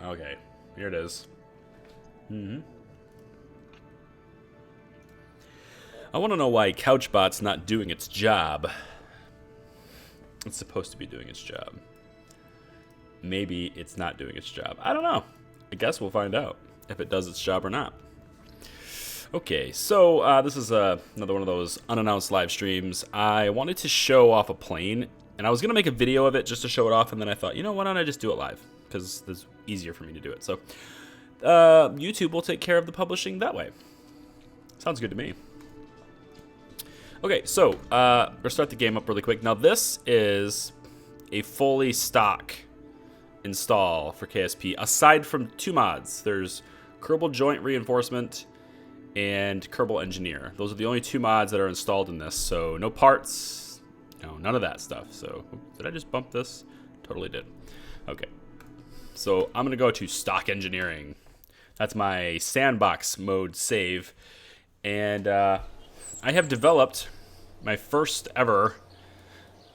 Okay, here it is. I want to know why CouchBot's not doing its job. It's supposed to be doing its job. Maybe it's not doing its job. I don't know. I guess we'll find out if it does its job or not. Okay, so this is another one of those unannounced live streams. I wanted to show off a plane, and I was going to make a video of it just to show it off, and then I thought, you know, why don't I just do it live? Because it's easier for me to do it. So YouTube will take care of the publishing that way. Sounds good to me. Okay, so we'll start the game up really quick. Now this is a fully stock install for KSP, aside from two mods. There's Kerbal Joint Reinforcement and Kerbal Engineer. Those are the only two mods that are installed in this, so no parts, no, none of that stuff. So, did I just bump this? Totally did. Okay, so I'm gonna go to Stock Engineering. That's my sandbox mode save, and I have developed my first ever.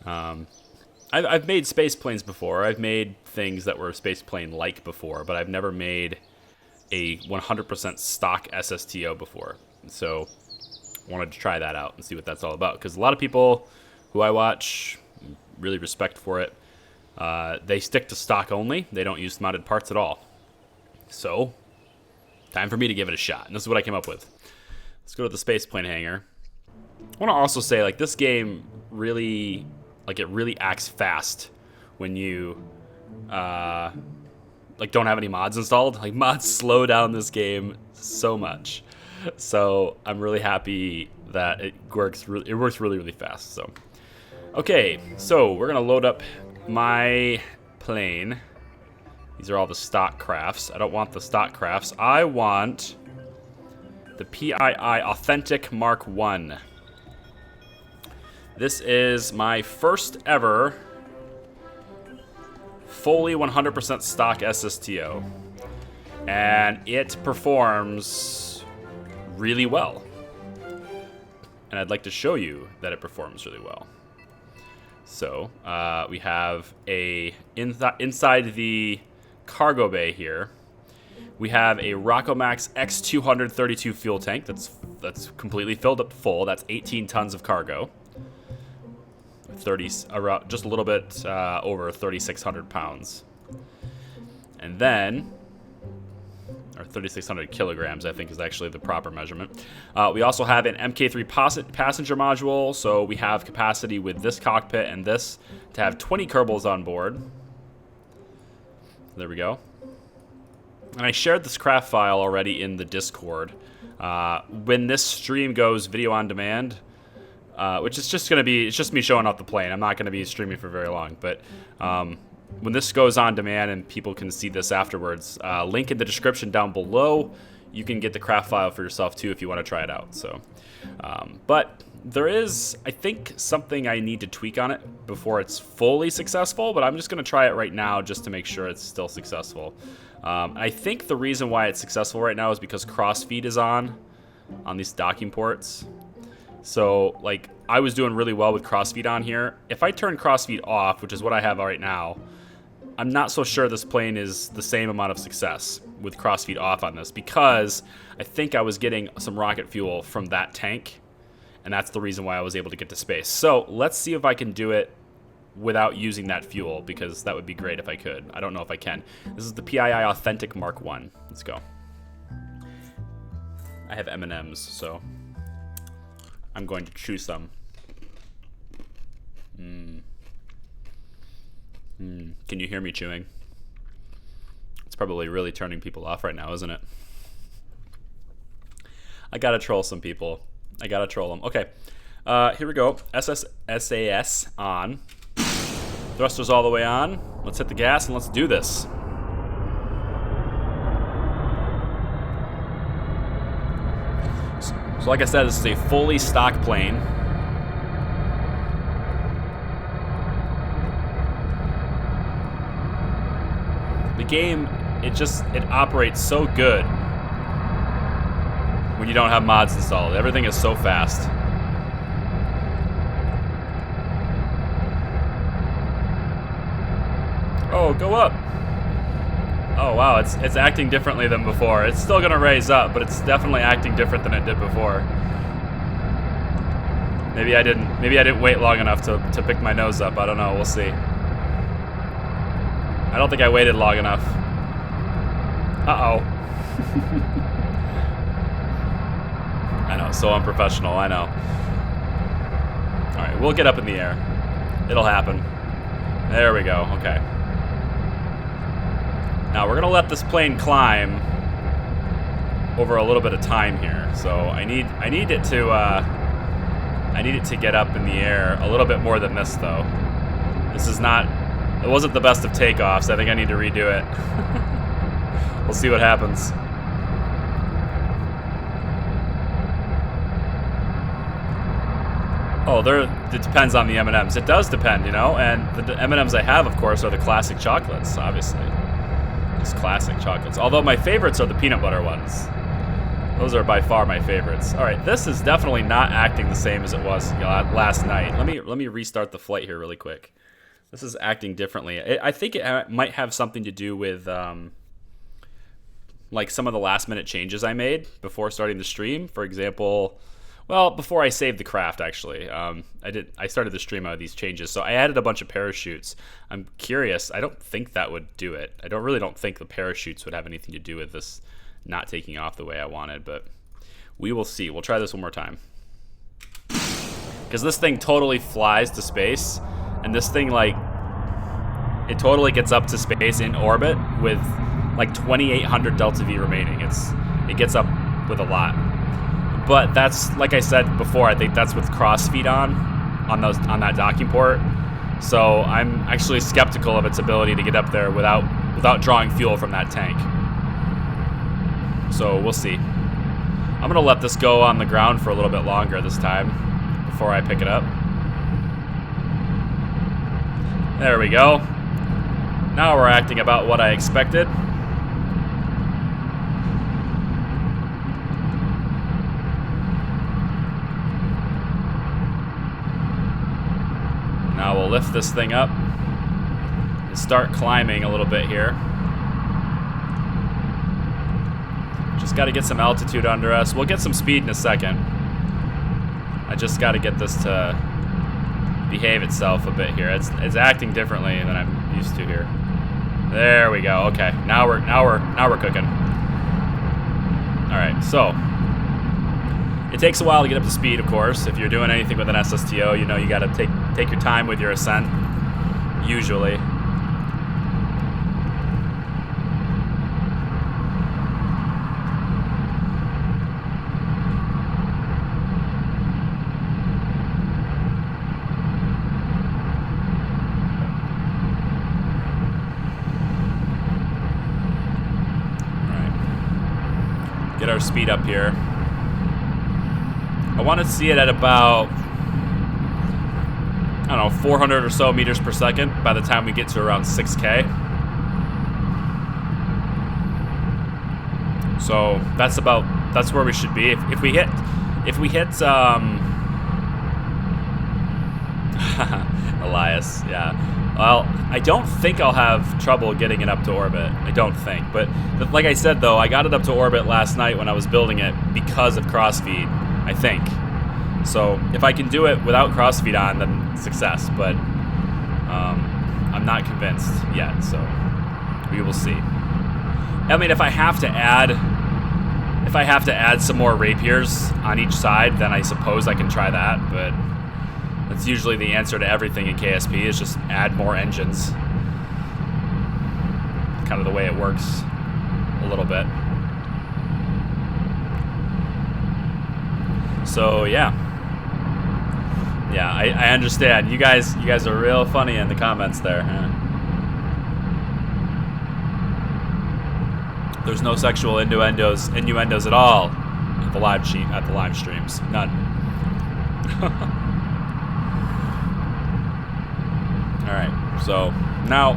I've made space planes before. I've made things that were space plane-like before, but I've never made a 100% stock SSTO before. So wanted to try that out and see what that's all about. Because a lot of people who I watch, really respect for it, they stick to stock only. They don't use modded parts at all. So time for me to give it a shot. And this is what I came up with. Let's go to the space plane hangar. I want to also say, like, this game really, like, it really acts fast when you like don't have any mods installed. Like, mods slow down this game so much. So I'm really happy that it works really fast. So okay, so we're gonna load up my plane. These are all the stock crafts. I don't want the stock crafts. I want the PII Authentic Mark 1. This is my first ever fully 100% stock SSTO, and it performs really well, and I'd like to show you that it performs really well. So we have a inside the cargo bay here, we have a Rockomax X232 fuel tank that's completely filled up full. That's 18 tons of cargo. 30, around, just a little bit over 3,600 pounds. And then, or 3,600 kilograms, I think is actually the proper measurement. We also have an MK3 passenger module, so we have capacity with this cockpit and this to have 20 Kerbals on board. There we go. And I shared this craft file already in the Discord. When this stream goes video on demand, which is just gonna be, it's just me showing off the plane. I'm not gonna be streaming for very long, but when this goes on demand and people can see this afterwards, link in the description down below. You can get the craft file for yourself too if you want to try it out. So, but there is, I think, something I need to tweak on it before it's fully successful. But I'm just gonna try it right now just to make sure it's still successful. I think the reason why it's successful right now is because crossfeed is on these docking ports. So, like, I was doing really well with crossfeed on here. If I turn crossfeed off, which is what I have right now, I'm not so sure this plane is the same amount of success with crossfeed off on this, because I think I was getting some rocket fuel from that tank, and that's the reason why I was able to get to space. So let's see if I can do it without using that fuel, because that would be great if I could. I don't know if I can. This is the PII Authentic Mark 1. Let's go. I have M&Ms, so I'm going to chew some. Can you hear me chewing? It's probably really turning people off right now, isn't it? I gotta troll some people. I gotta troll them. Okay, here we go. SAS on. Thrusters all the way on. Let's hit the gas and let's do this. So like I said, this is a fully stock plane. The game, it operates so good when you don't have mods installed. Everything is so fast. Oh, go up. Oh wow, it's acting differently than before. It's still gonna raise up, but it's definitely acting different than it did before. Maybe I didn't wait long enough to pick my nose up. I don't know. We'll see. I don't think I waited long enough. Uh-oh. I know, so unprofessional, I know. Alright, we'll get up in the air. It'll happen. There we go, okay. Now we're gonna let this plane climb over a little bit of time here. So I need it to get up in the air a little bit more than this though. This is not, it wasn't the best of takeoffs. I think I need to redo it. We'll see what happens. Oh, it depends on the M&Ms. It does depend, you know, and the M&Ms I have, of course, are the classic chocolates, obviously. Just classic chocolates. Although my favorites are the peanut butter ones. Those are by far my favorites. All right, this is definitely not acting the same as it was last night. Let me restart the flight here really quick. This is acting differently. I think it might have something to do with like some of the last minute changes I made before starting the stream. For example, well, before I saved the craft, actually, I started the stream out of these changes. So I added a bunch of parachutes. I'm curious. I don't think that would do it. I really don't think the parachutes would have anything to do with this not taking off the way I wanted, but we will see. We'll try this one more time. Because this thing totally flies to space, and this thing, like, it totally gets up to space in orbit with like 2,800 delta V remaining. It gets up with a lot. But that's, like I said before, I think that's with cross feed on that docking port. So I'm actually skeptical of its ability to get up there without drawing fuel from that tank. So we'll see. I'm gonna let this go on the ground for a little bit longer this time before I pick it up. There we go. Now we're acting about what I expected. Now we'll lift this thing up and start climbing a little bit here. Just got to get some altitude under us. We'll get some speed in a second. I just got to get this to behave itself a bit here. It's acting differently than I'm used to here. There we go. Okay, now we're cooking. All right, so it takes a while to get up to speed, of course. If you're doing anything with an SSTO, you know you got to take your time with your ascent. Usually. Get our speed up here. I want to see it at about, I don't know, 400 or so meters per second by the time we get to around 6K. So that's where we should be. If we hit Elias, yeah. Well, I don't think I'll have trouble getting it up to orbit. I don't think. But like I said, though, I got it up to orbit last night when I was building it because of crossfeed, I think. So if I can do it without crossfeed on, then success. But I'm not convinced yet, so we will see. I mean, if I have to add some more rapiers on each side, then I suppose I can try that, but that's usually the answer to everything in KSP, is just add more engines. Kind of the way it works a little bit. So yeah. Yeah, I understand. You guys are real funny in the comments there. Huh? There's no sexual innuendos at all at the live streams. None. Alright, so now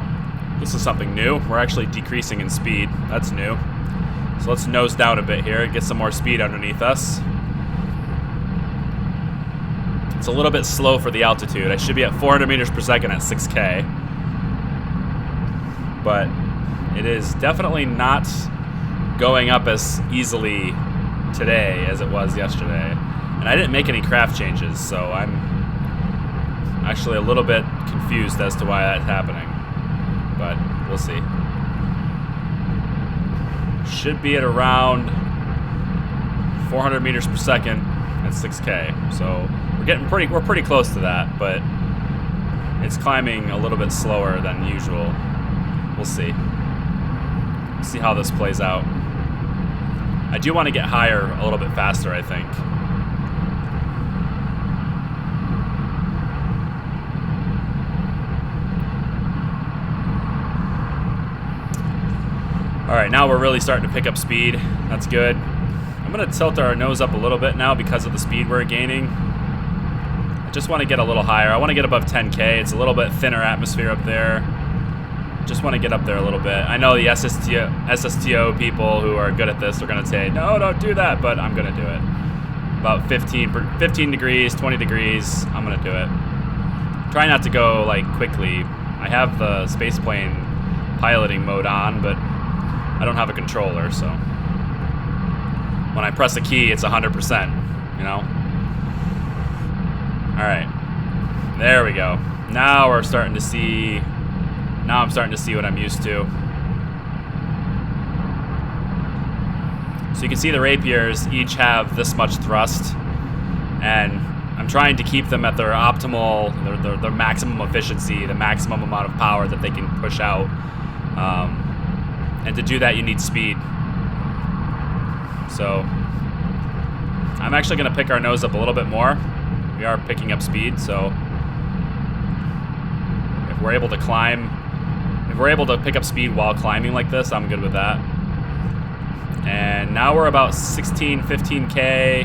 this is something new. We're actually decreasing in speed. That's new. So let's nose down a bit here and get some more speed underneath us. It's a little bit slow for the altitude. I should be at 400 meters per second at 6K. But It is definitely not going up as easily today as it was yesterday. And I didn't make any craft changes, so I'm actually a little bit confused as to why that's happening. But we'll see. Should be at around 400 meters per second at 6K. So we're pretty close to that, but it's climbing a little bit slower than usual. We'll see. See how this plays out. I do want to get higher a little bit faster, I think. Alright, now we're really starting to pick up speed. That's good. I'm going to tilt our nose up a little bit now because of the speed we're gaining. I just want to get a little higher. I want to get above 10K. It's a little bit thinner atmosphere up there. Just want to get up there a little bit. I know the SSTO people who are good at this are going to say, no, don't do that, but I'm going to do it. About 15 degrees, 20 degrees, I'm going to do it. Try not to go, like, quickly. I have the spaceplane piloting mode on, but I don't have a controller, so when I press a key, it's 100%, you know? Alright. There we go. Now we're starting to see... Now I'm starting to see what I'm used to. So you can see the rapiers each have this much thrust, and I'm trying to keep them at their optimal, their maximum efficiency, the maximum amount of power that they can push out. And to do that, you need speed. So I'm actually going to pick our nose up a little bit more. We are picking up speed, so if we're able to climb, if we're able to pick up speed while climbing like this, I'm good with that. And now we're about 16, 15K.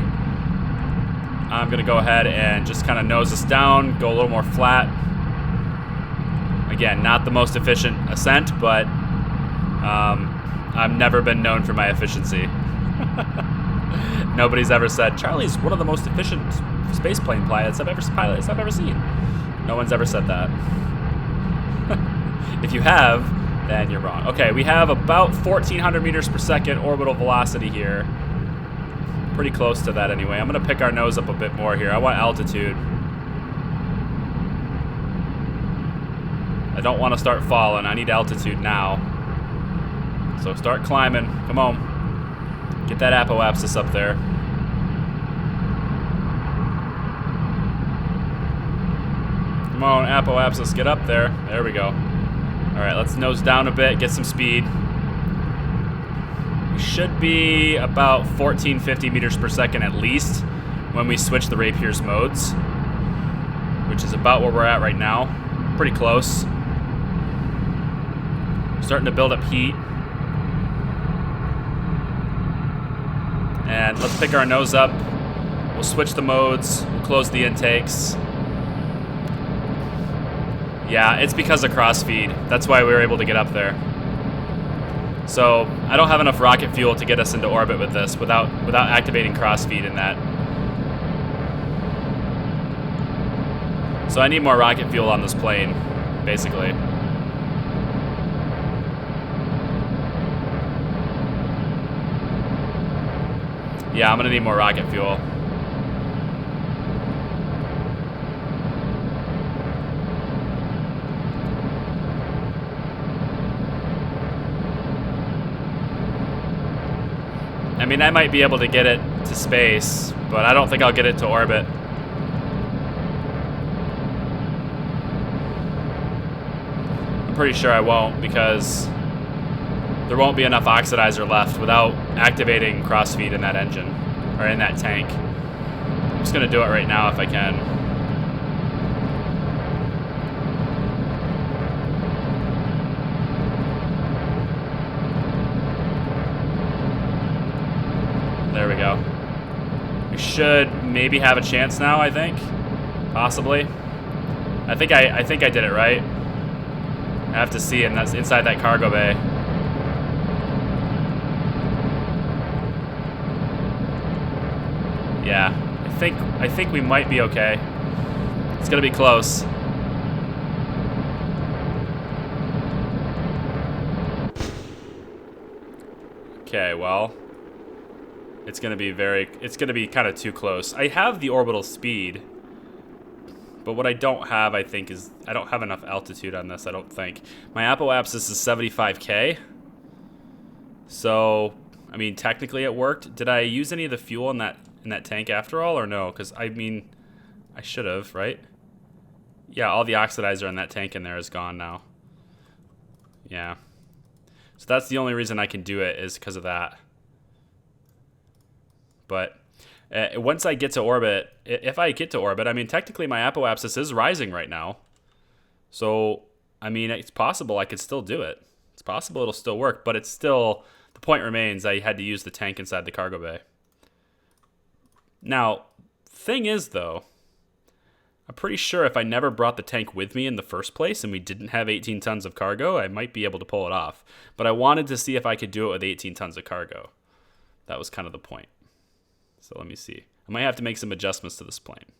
I'm going to go ahead and just kind of nose this down, go a little more flat. Again, not the most efficient ascent, but I've never been known for my efficiency. Nobody's ever said, Charlie's one of the most efficient spaceplane pilots I've ever seen. No one's ever said that. If you have, then you're wrong. Okay, we have about 1,400 meters per second orbital velocity here. Pretty close to that anyway. I'm going to pick our nose up a bit more here. I want altitude. I don't want to start falling. I need altitude now. So start climbing. Come on. Get that apoapsis up there. Come on, apoapsis, get up there. There we go. Alright, let's nose down a bit, get some speed. We should be about 1450 meters per second at least when we switch the Rapier's modes, which is about where we're at right now. Pretty close. Starting to build up heat. And let's pick our nose up. We'll switch the modes, we'll close the intakes. Yeah, it's because of crossfeed. That's why we were able to get up there. So I don't have enough rocket fuel to get us into orbit with this without activating crossfeed in that. So I need more rocket fuel on this plane, basically. Yeah, I'm gonna need more rocket fuel. I mean, I might be able to get it to space, but I don't think I'll get it to orbit. I'm pretty sure I won't, because there won't be enough oxidizer left without activating crossfeed in that engine, or in that tank. I'm just gonna do it right now if I can. There we go. We should maybe have a chance now, I think. Possibly. I think I did it right. I have to see, and that's inside that cargo bay. Yeah, I think we might be okay. It's gonna be close. Okay, well, it's gonna be kind of too close. I have the orbital speed, but what I don't have, I think, is I don't have enough altitude on this. I don't think my apoapsis is 75K. So, I mean, technically it worked. Did I use any of the fuel in that tank after all, or no? Because I mean, I should have, right? Yeah, all the oxidizer in that tank in there is gone now. Yeah. So that's the only reason I can do it is because of that. But once I get to orbit, if I get to orbit, I mean, technically my apoapsis is rising right now. So, I mean, it's possible I could still do it. It's possible it'll still work, but it's still, the point remains I had to use the tank inside the cargo bay. Now, thing is, though, I'm pretty sure if I never brought the tank with me in the first place and we didn't have 18 tons of cargo, I might be able to pull it off. But I wanted to see if I could do it with 18 tons of cargo. That was kind of the point. So let me see. I might have to make some adjustments to this plane.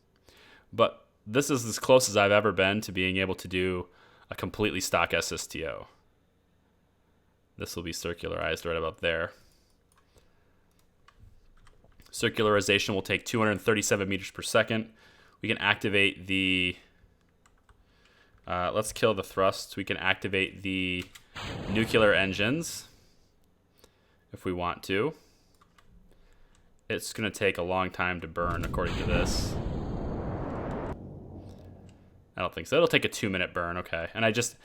But this is as close as I've ever been to being able to do a completely stock SSTO. This will be circularized right about there. Circularization will take 237 meters per second. We can activate the... let's kill the thrusts. We can activate the nuclear engines if we want to. It's going to take a long time to burn, according to this. I don't think so. It'll take a 2-minute burn, okay. And I just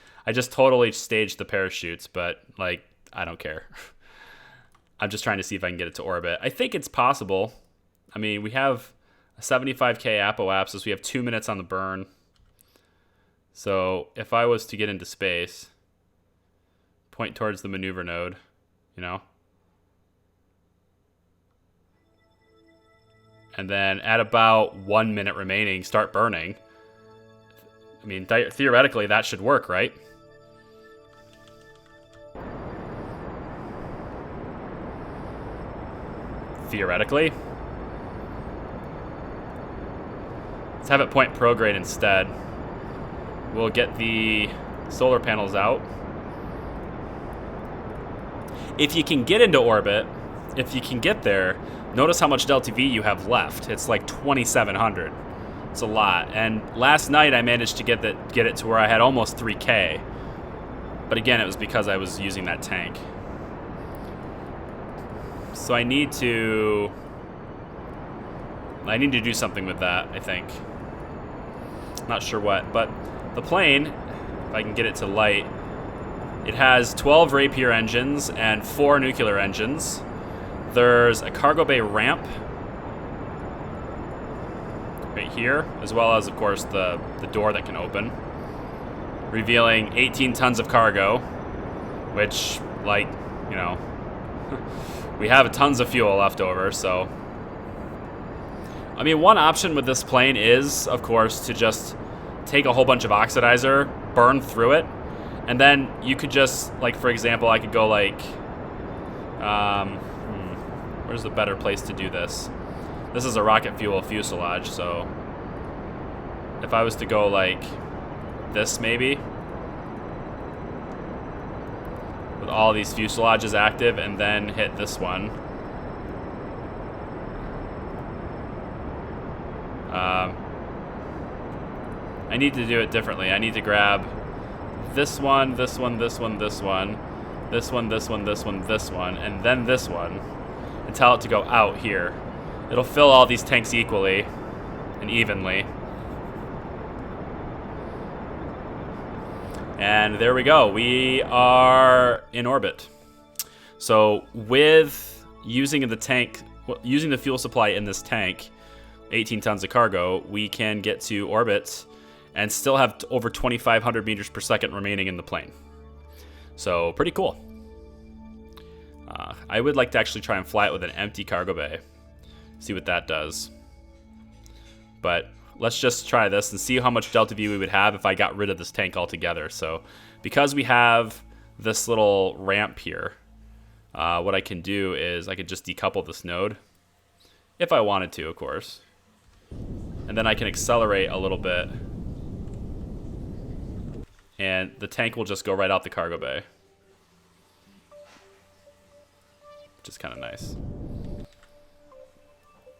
totally staged the parachutes, but, like, I don't care. I'm just trying to see if I can get it to orbit. I think it's possible. I mean, we have a 75K apoapsis. We have 2 minutes on the burn. So if I was to get into space, point towards the maneuver node, you know, and then at about 1 minute remaining, start burning. I mean, theoretically, that should work, right? Theoretically. Let's have it point prograde instead. We'll get the solar panels out. If you can get into orbit, if you can get there, notice how much delta V you have left. It's like 2,700. It's a lot. And last night I managed to get it to where I had almost 3K. But again, it was because I was using that tank. So I need to do something with that, I think. Not sure what, but the plane, if I can get it to light, it has 12 Rapier engines and 4 nuclear engines. There's a cargo bay ramp right here, as well as, of course, the door that can open, revealing 18 tons of cargo, which, like, you know, we have tons of fuel left over, so... I mean, one option with this plane is, of course, to just take a whole bunch of oxidizer, burn through it, and then you could just, like, for example, I could go, like, where's the better place to do this? This is a rocket fuel fuselage, so if I was to go, like, this maybe, with all these fuselages active, and then hit this one. I need to do it differently. I need to grab this one, this one, this one, this one, this one, this one, this one, this one, and then this one, and tell it to go out here. It'll fill all these tanks equally and evenly. And there we go. We are in orbit. So with using the tank, using the fuel supply in this tank, 18 tons of cargo, we can get to orbit and still have over 2,500 meters per second remaining in the plane. So pretty cool. I would like to actually try and fly it with an empty cargo bay. See what that does. But let's just try this and see how much delta V we would have if I got rid of this tank altogether. So because we have this little ramp here, what I can do is I could just decouple this node. If I wanted to, of course. And then I can accelerate a little bit. And the tank will just go right out the cargo bay. which is kind of nice.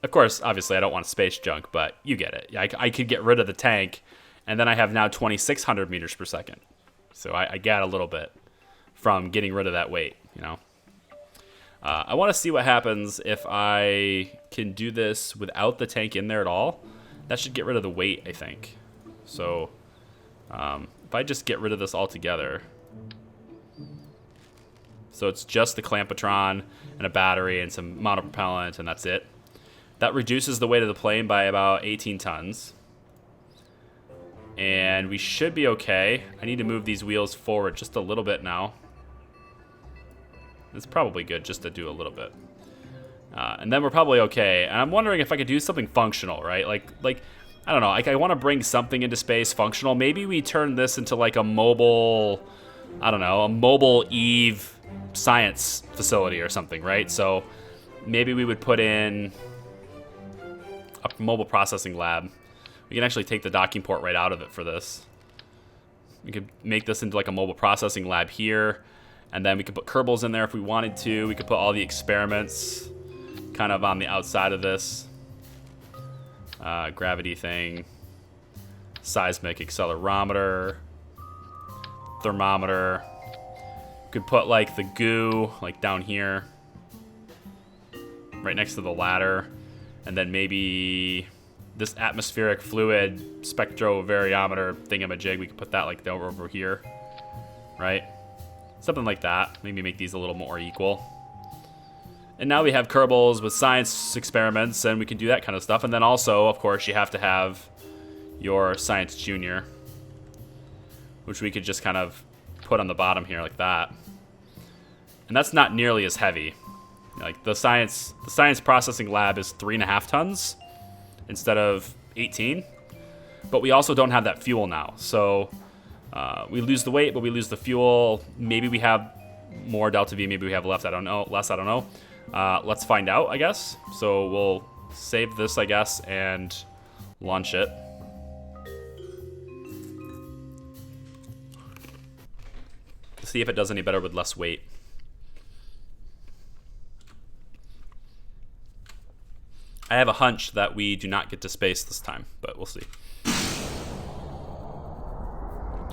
Of course, obviously, I don't want space junk, but you get it. I could get rid of the tank, and then I have now 2,600 meters per second. So I get a little bit from getting rid of that weight, you know. I want to see what happens if I can do this without the tank in there at all. That should get rid of the weight, I think. So if I just get rid of this altogether. So it's just the clampetron and a battery and some monopropellant, and that's it. That reduces the weight of the plane by about 18 tons. And we should be okay. I need to move these wheels forward just a little bit now. It's probably good just to do a little bit. And then we're probably okay. And I'm wondering if I could do something functional, right? Like I don't know. Like I want to bring something into space functional. Maybe we turn this into like a mobile, I don't know, a mobile Eve science facility or something, right? So maybe we would put in a mobile processing lab. We can actually take the docking port right out of it for this. We could make this into like a mobile processing lab here, and then we could put Kerbals in there if we wanted to. We could put all the experiments kind of on the outside of this. Gravity thing, seismic accelerometer, thermometer. We could put like the goo like down here, right next to the ladder. And then maybe this atmospheric fluid spectrovariometer thingamajig, we could put that like over here, right? Something like that. Maybe make these a little more equal. And now we have Kerbals with science experiments, and we can do that kind of stuff. And then also, of course, you have to have your Science Junior, which we could just kind of put on the bottom here like that. And that's not nearly as heavy. Like the science processing lab is 3.5 tons instead of 18, but we also don't have that fuel now. So we lose the weight, but we lose the fuel. Maybe we have more delta V, maybe we have less. I don't know. Let's find out, I guess. So we'll save this, I guess, and launch it. See if it does any better with less weight. I have a hunch that we do not get to space this time, but we'll see.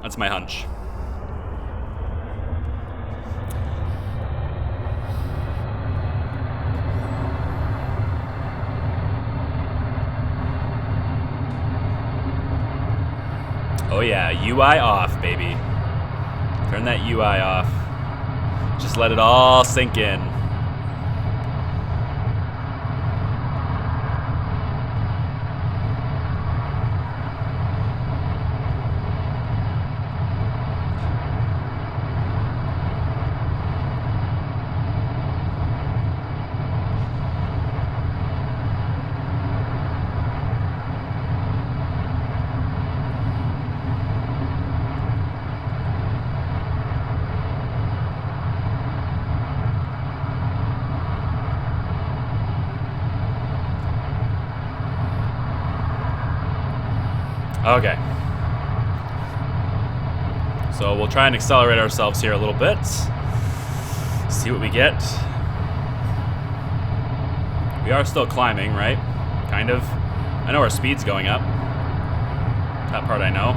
That's my hunch. Oh yeah, UI off, baby. Turn that UI off. Just let it all sink in. Okay. So we'll try and accelerate ourselves here a little bit. See what we get. We are still climbing, right? Kind of. I know our speed's going up. That part I know.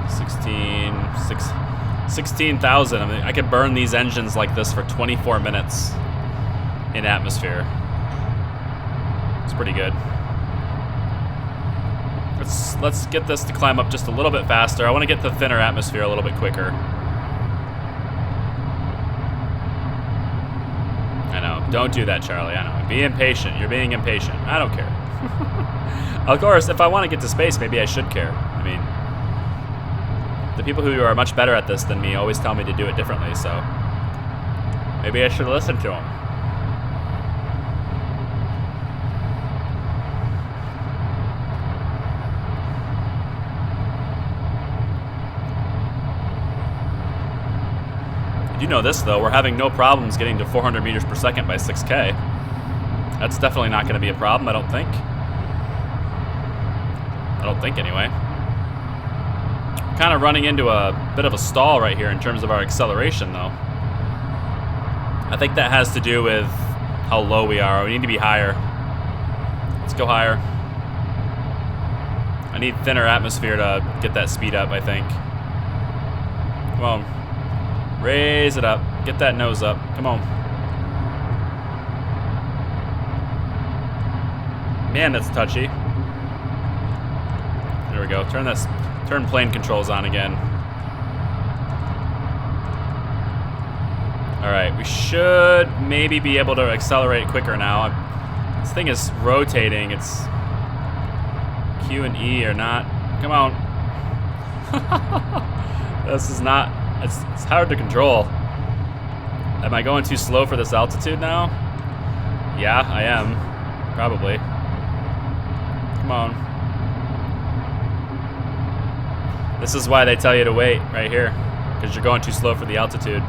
Six 16,000. I mean, I could burn these engines like this for 24 minutes in atmosphere. It's pretty good. Let's get this to climb up just a little bit faster. I want to get the thinner atmosphere a little bit quicker. I know. Don't do that, Charlie. I know. Be impatient. You're being impatient. I don't care. Of course, if I want to get to space, maybe I should care. I mean, the people who are much better at this than me always tell me to do it differently, so maybe I should listen to them. You know this, though. We're having no problems getting to 400 meters per second by 6K. That's definitely not going to be a problem, I don't think. I don't think, anyway. Kind of running into a bit of a stall right here in terms of our acceleration, though. I think that has to do with how low we are. We need to be higher. Let's go higher. I need thinner atmosphere to get that speed up, I think. Come on. Raise it up. Get that nose up. Come on. Man, that's touchy. There we go. Turn plane controls on again. Alright, we should maybe be able to accelerate quicker now. This thing is rotating. It's Q and E are not. Come on. This is not. It's hard to control. Am I going too slow for this altitude now? Yeah, I am. Probably. Come on. This is why they tell you to wait right here, because you're going too slow for the altitude.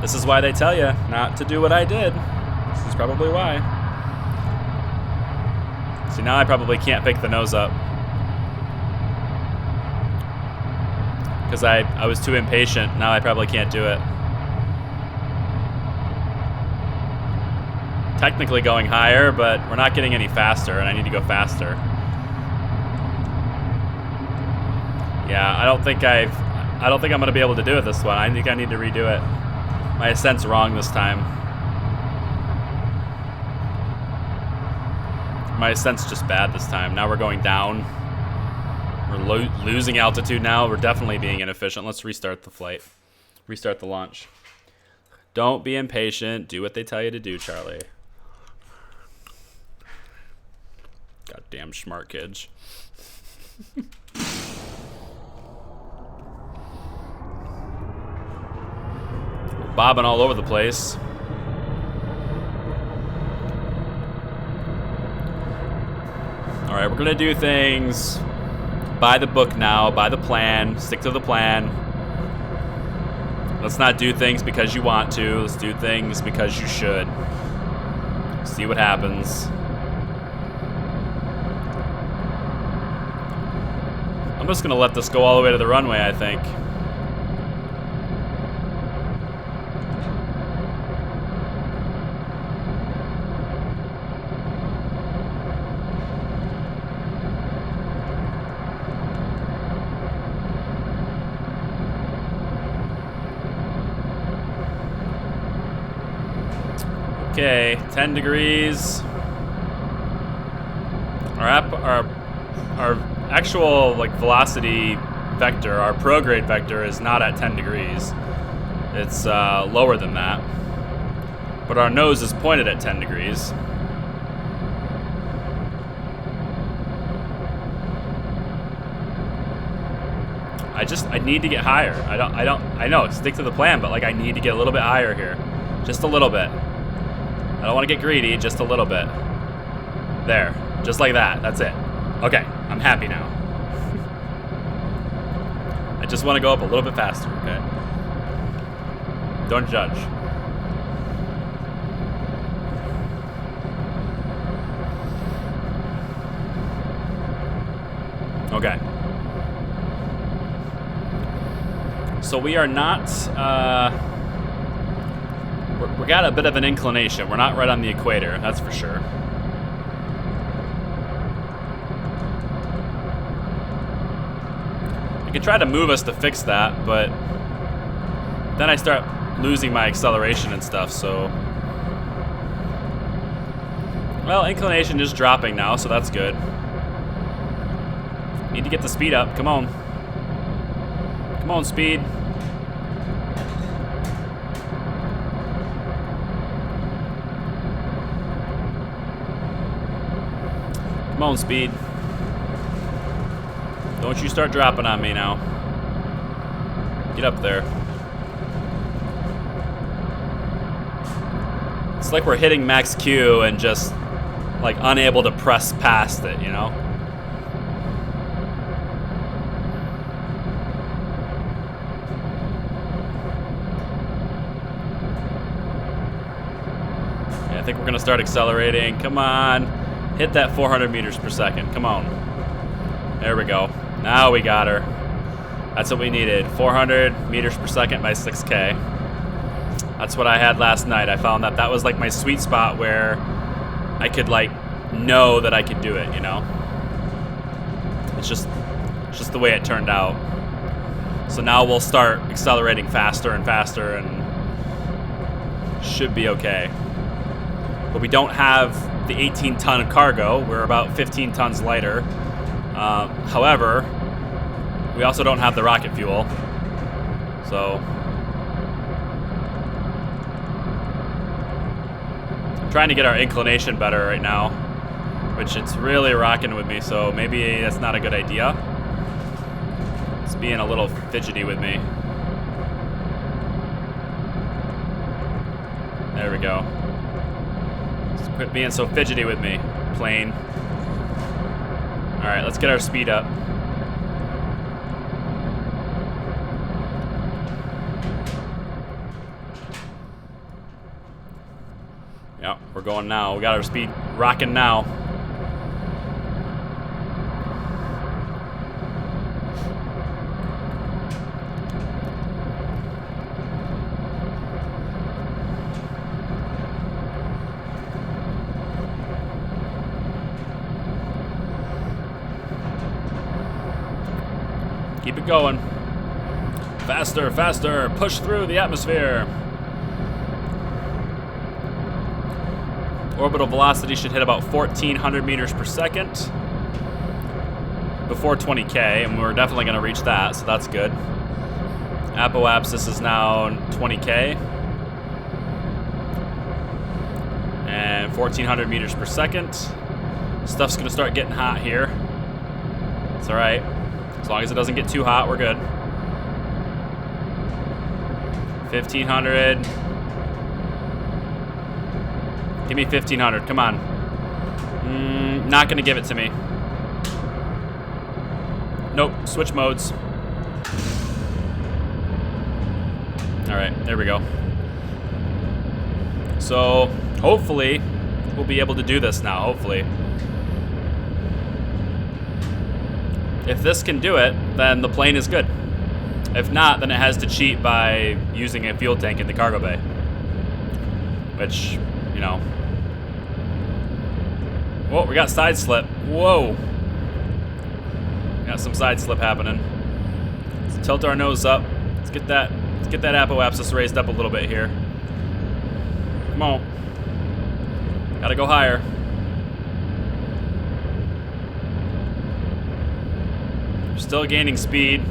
This is why they tell you not to do what I did. This is probably why. See, now I probably can't pick the nose up. Because I was too impatient. Now I probably can't do it. Technically going higher, but we're not getting any faster, and I need to go faster. Yeah, I don't think I'm gonna be able to do it this one. I think I need to redo it. My ascent's wrong this time. My ascent's just bad this time. Now we're going down. We're losing altitude now. We're definitely being inefficient. Let's restart the flight. Restart the launch. Don't be impatient. Do what they tell you to do, Charlie. Goddamn smart kids. Bobbing all over the place. All right, we're gonna do things by the book now, by the plan. Stick to the plan. Let's not do things because you want to. Let's do things because you should. See what happens. I'm just gonna let this go all the way to the runway, I think. Okay, 10 degrees. Our actual velocity vector, our prograde vector, is not at 10 degrees. It's lower than that. But our nose is pointed at 10 degrees. I need to get higher. I know, stick to the plan, but I need to get a little bit higher here. Just a little bit. I don't want to get greedy, just a little bit. There, just like that, that's it. Okay, I'm happy now. I just want to go up a little bit faster, okay? Don't judge. Okay. So we are not, we got a bit of an inclination. We're not right on the equator, that's for sure. I could try to move us to fix that, but then I start losing my acceleration and stuff, so. Well, inclination is dropping now, so that's good. Need to get the speed up, come on. Come on, speed. Come on, speed. Don't you start dropping on me now. Get up there. It's like we're hitting max Q and just unable to press past it, you know? think we're gonna start accelerating. Come on. Hit that 400 meters per second. Come on. There we go. Now we got her. That's what we needed. 400 meters per second by 6K. That's what I had last night. I found that that was like my sweet spot where I could like know that I could do it, you know? It's just the way it turned out. So now we'll start accelerating faster and faster and should be okay. But we don't have the 18-ton cargo. We're about 15 tons lighter. However, we also don't have the rocket fuel. So I'm trying to get our inclination better right now, which it's really rocking with me, so maybe that's not a good idea. It's being a little fidgety with me. There we go. Just quit being so fidgety with me, plane. Alright, let's get our speed up. Yep, we're going now. We got our speed rocking now. Keep it going. Faster, faster. Push through the atmosphere. Orbital velocity should hit about 1,400 meters per second before 20K, and we're definitely going to reach that, so that's good. Apoapsis is now 20K. And 1,400 meters per second. Stuff's going to start getting hot here. It's alright. As long as it doesn't get too hot, we're good. 1,500. Give me 1,500. Come on. Not going to give it to me. Nope. Switch modes. Alright, there we go. So, hopefully, we'll be able to do this now. Hopefully. If this can do it, then the plane is good. If not, then it has to cheat by using a fuel tank in the cargo bay. Which, you know. Whoa, we got side slip. Whoa. Got some side slip happening. Let's tilt our nose up. Let's get that apoapsis raised up a little bit here. Come on. Gotta go higher. Still gaining speed.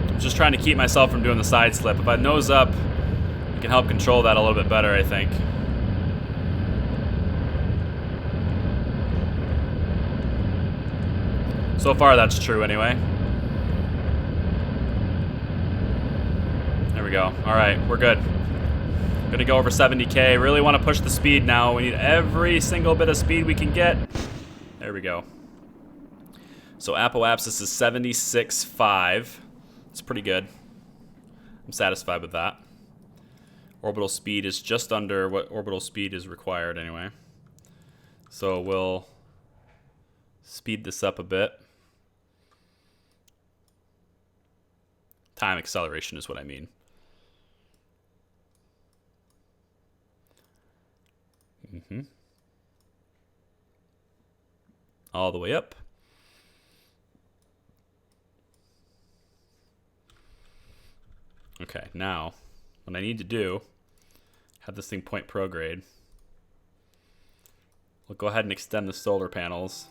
I'm just trying to keep myself from doing the side slip. If I nose up, I can help control that a little bit better, I think. So far, that's true anyway. There we go. All right, we're good. Gonna go over 70K. Really want to push the speed now. We need every single bit of speed we can get. There we go. So apoapsis is 76.5. It's pretty good. I'm satisfied with that. Orbital speed is just under what orbital speed is required anyway. So we'll speed this up a bit. Time acceleration is what I mean. All the way up. Okay, now, what I need to do, have this thing point prograde. We'll go ahead and extend the solar panels.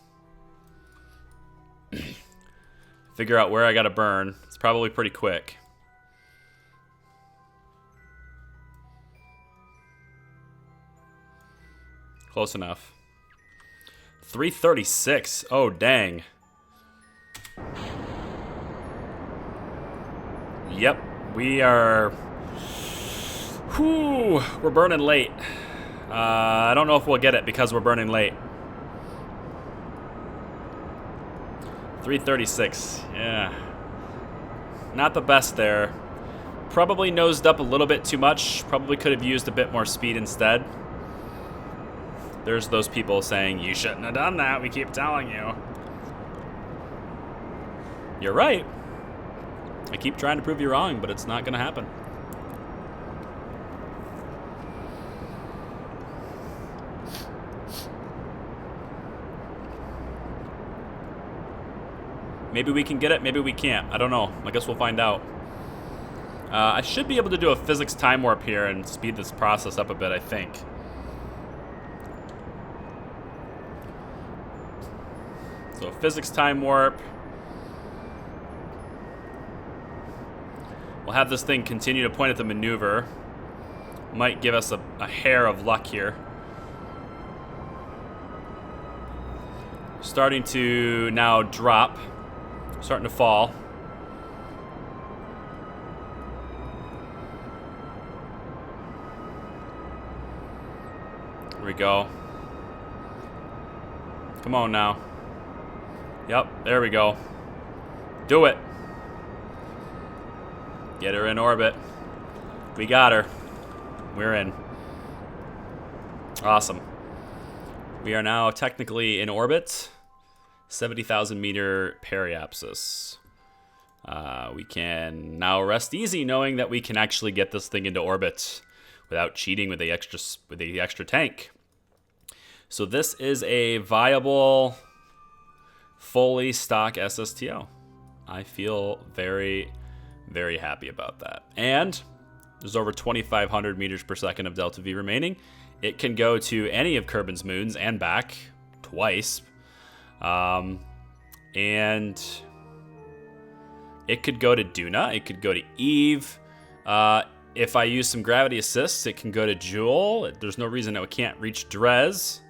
Figure out where I gotta burn. It's probably pretty quick. Close enough. 336. Oh, dang. Yep. We are... Whew, we're burning late. I don't know if we'll get it because we're burning late. 336. Yeah. Not the best there. Probably nosed up a little bit too much. Probably could have used a bit more speed instead. There's those people saying, you shouldn't have done that. We keep telling you. You're right. I keep trying to prove you wrong, but it's not going to happen. Maybe we can get it, maybe we can't. I don't know. I guess we'll find out. I should be able to do a physics time warp here and speed this process up a bit, I think. So physics time warp. We'll have this thing continue to point at the maneuver. Might give us a hair of luck here. Starting to now drop. Starting to fall. Here we go. Come on now. Yep, there we go. Do it. Get her in orbit. We got her. We're in. Awesome. We are now technically in orbit. 70,000 meter periapsis. We can now rest easy knowing that we can actually get this thing into orbit without cheating with the extra tank. So this is a viable, fully stock SSTO. I feel very, very happy about that. And there's over 2,500 meters per second of delta V remaining. It can go to any of Kerbin's moons and back twice. And it could go to Duna. It could go to Eve. If I use some gravity assists, it can go to Jewel. There's no reason it can't reach Drez.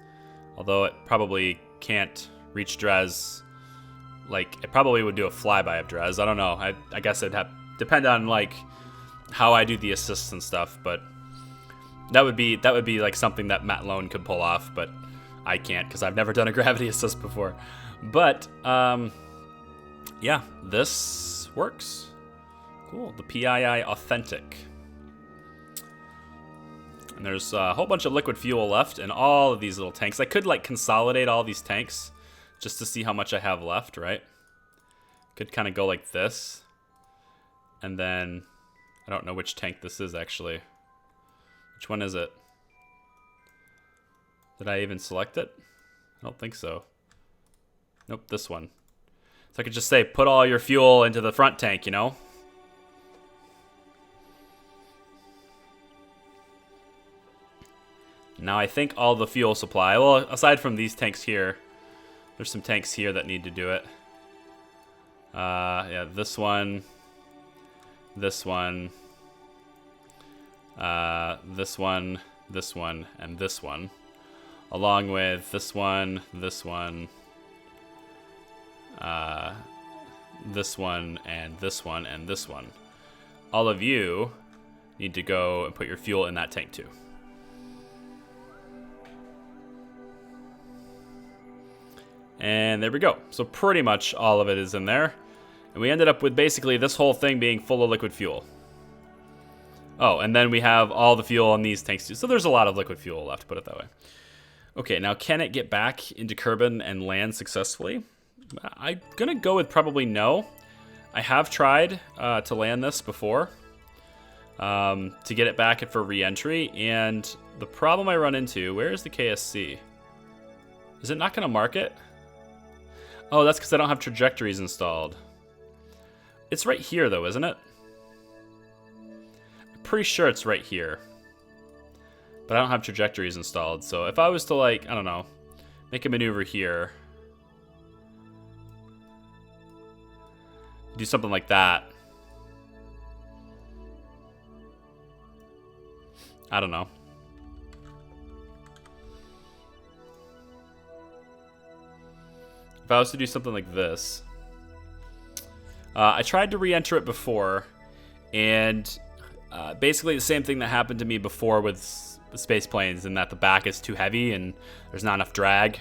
Although it probably can't reach Drez. Like, it probably would do a flyby of Drez. I don't know. I guess it'd depend on, like, how I do the assists and stuff. But that would be like something that Matt Lone could pull off. But I can't because I've never done a gravity assist before. But, yeah, this works. Cool. The PII Authentic. And there's a whole bunch of liquid fuel left in all of these little tanks. I could, like, consolidate all these tanks just to see how much I have left, right? Could kind of go like this. And then, I don't know which tank this is, actually. Which one is it? Did I even select it? I don't think so. Nope, this one. So I could just say, put all your fuel into the front tank, you know? Now I think all the fuel supply, well, aside from these tanks here, there's some tanks here that need to do it. Yeah, this one, this one, this one, this one, and this one. Along with this one, this one, this one, and this one, and this one. All of you need to go and put your fuel in that tank too. And there we go. So pretty much all of it is in there. And we ended up with basically this whole thing being full of liquid fuel. Oh, and then we have all the fuel in these tanks too. So there's a lot of liquid fuel left, put it that way. Okay, now can it get back into Kerbin and land successfully? I'm gonna go with probably no. I have tried to land this before to get it back for re-entry, and the problem I run into, where is the KSC? Is it not gonna mark it? Oh, that's because I don't have trajectories installed. It's right here though, isn't it? I'm pretty sure it's right here. But I don't have trajectories installed, so if I was to, like, I don't know, make a maneuver here, do something like that. I don't know. If I was to do something like this, I tried to re-enter it before, and basically the same thing that happened to me before with space planes, in that the back is too heavy and there's not enough drag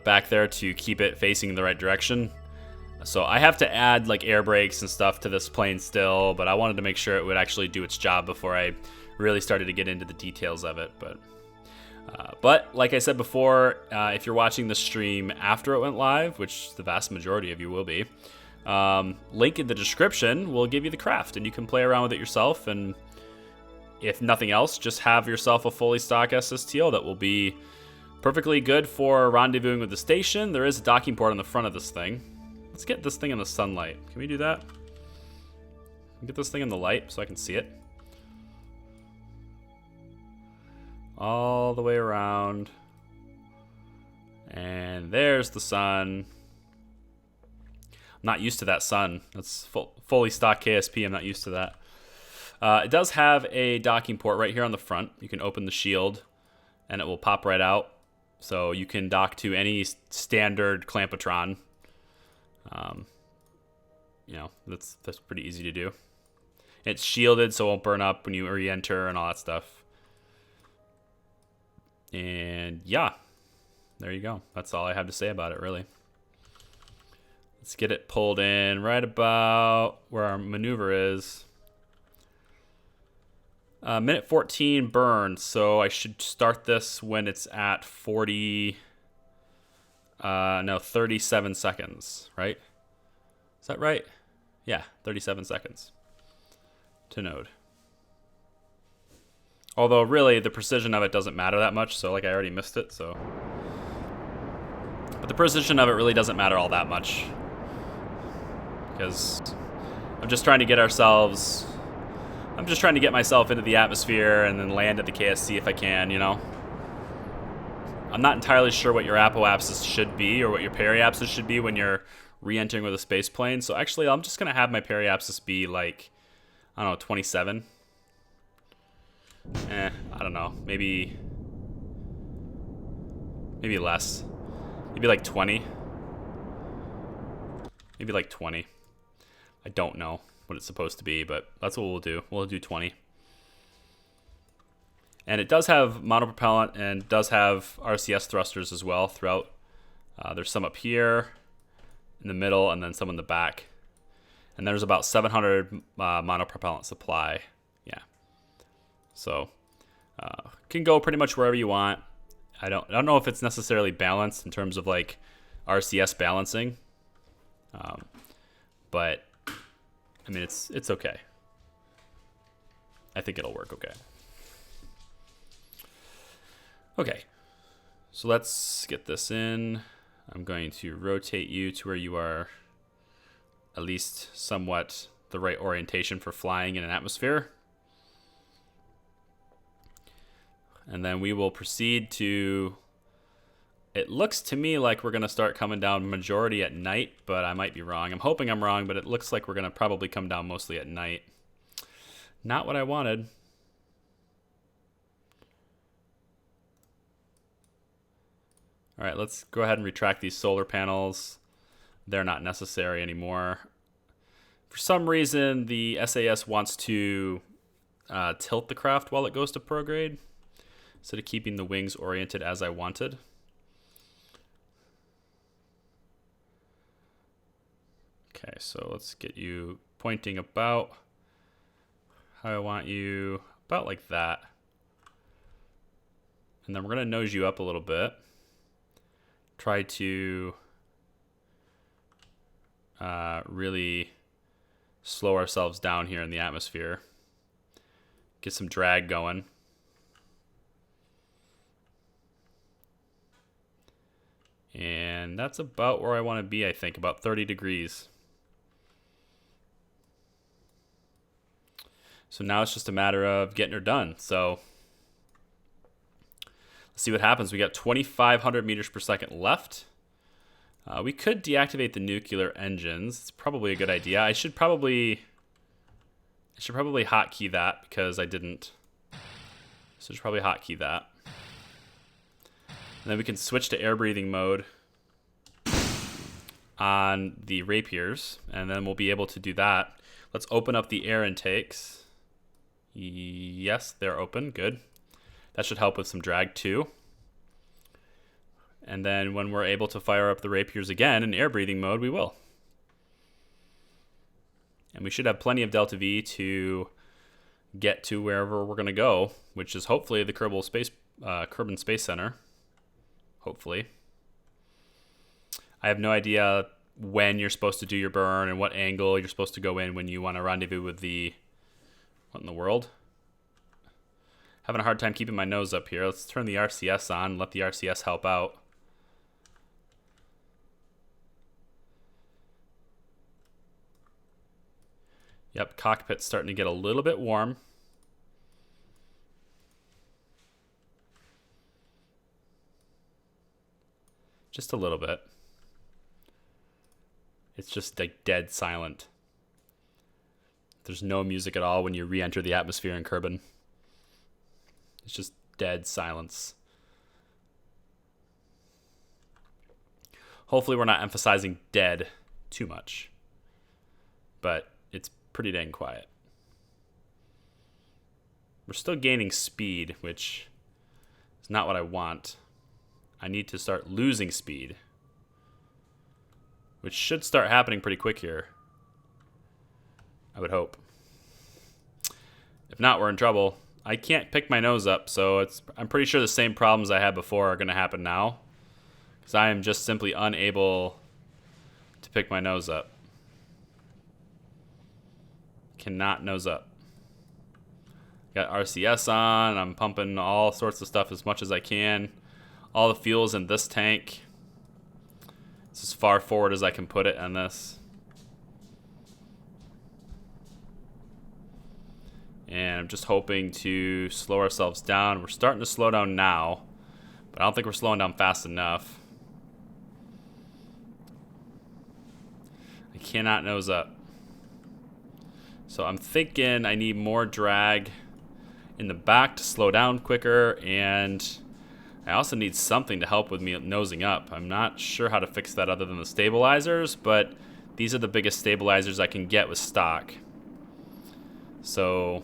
back there to keep it facing in the right direction. So I have to add like air brakes and stuff to this plane still, but I wanted to make sure it would actually do its job before I really started to get into the details of it. But like I said before, if you're watching the stream after it went live, which the vast majority of you will be, link in the description will give you the craft, and you can play around with it yourself. And if nothing else, just have yourself a fully stock SSTO that will be perfectly good for rendezvousing with the station. There is a docking port on the front of this thing. Let's get this thing in the sunlight. Can we do that? Get this thing in the light so I can see it. All the way around. And there's the sun. I'm not used to that sun. That's fully stock KSP. I'm not used to that. It does have a docking port right here on the front. You can open the shield and it will pop right out. So you can dock to any standard Clampotron. You know, that's pretty easy to do. It's shielded so it won't burn up when you re-enter and all that stuff. And yeah, there you go. That's all I have to say about it, really. Let's get it pulled in right about where our maneuver is. Minute 14 burn, so I should start this when it's at 37 seconds, right? Is that right? Yeah, 37 seconds to node. Although really the precision of it doesn't matter that much, so like I already missed it, so. But the precision of it really doesn't matter all that much. Because I'm just trying to get myself into the atmosphere and then land at the KSC if I can, you know? I'm not entirely sure what your apoapsis should be or what your periapsis should be when you're re-entering with a space plane. So actually, I'm just going to have my periapsis be like, I don't know, 27. I don't know. Maybe less. Maybe like 20. Maybe like 20. I don't know what it's supposed to be, but that's what we'll do. We'll do 20. And it does have monopropellant and does have RCS thrusters as well throughout. There's some up here in the middle and then some in the back. And there's about 700 monopropellant supply. Yeah. So can go pretty much wherever you want. I don't know if it's necessarily balanced in terms of like RCS balancing. But I mean, it's okay. I think it'll work okay. Okay, so let's get this in. I'm going to rotate you to where you are at least somewhat the right orientation for flying in an atmosphere. And then we will proceed to, it looks to me like we're going to start coming down majority at night, but I might be wrong. I'm hoping I'm wrong, but it looks like we're going to probably come down mostly at night. Not what I wanted. All right, let's go ahead and retract these solar panels. They're not necessary anymore. For some reason, the SAS wants to tilt the craft while it goes to prograde, instead of keeping the wings oriented as I wanted. Okay, so let's get you pointing about how I want you, about like that. And then we're gonna nose you up a little bit. Try to really slow ourselves down here in the atmosphere. Get some drag going. And that's about where I want to be, I think, about 30 degrees. So now it's just a matter of getting her done. So let's see what happens. We got 2,500 meters per second left. We could deactivate the nuclear engines. It's probably a good idea. I should probably hotkey that because I didn't. So I should probably hotkey that. And then we can switch to air breathing mode on the rapiers, and then we'll be able to do that. Let's open up the air intakes. Yes, they're open. Good. That should help with some drag too. And then when we're able to fire up the rapiers again in air breathing mode, we will. And we should have plenty of delta V to get to wherever we're going to go, which is hopefully the Kerbal Space Center. Hopefully. I have no idea when you're supposed to do your burn and what angle you're supposed to go in when you want to rendezvous with the... What in the world? Having a hard time keeping my nose up here. Let's turn the RCS on and let the RCS help out. Yep, cockpit's starting to get a little bit warm. Just a little bit. It's just like dead silent. There's no music at all when you re-enter the atmosphere in Kerbin. It's just dead silence. Hopefully we're not emphasizing dead too much. But it's pretty dang quiet. We're still gaining speed, which is not what I want. I need to start losing speed, which should start happening pretty quick here. I would hope. If not, we're in trouble. I can't pick my nose up, so I'm pretty sure the same problems I had before are going to happen now, because I am just simply unable to pick my nose up. Cannot nose up. Got RCS on. I'm pumping all sorts of stuff as much as I can. All the fuel's in this tank. It's as far forward as I can put it on this. And I'm just hoping to slow ourselves down. We're starting to slow down now, but I don't think we're slowing down fast enough. I cannot nose up. So I'm thinking I need more drag in the back to slow down quicker, and I also need something to help with me nosing up. I'm not sure how to fix that other than the stabilizers, but these are the biggest stabilizers I can get with stock. So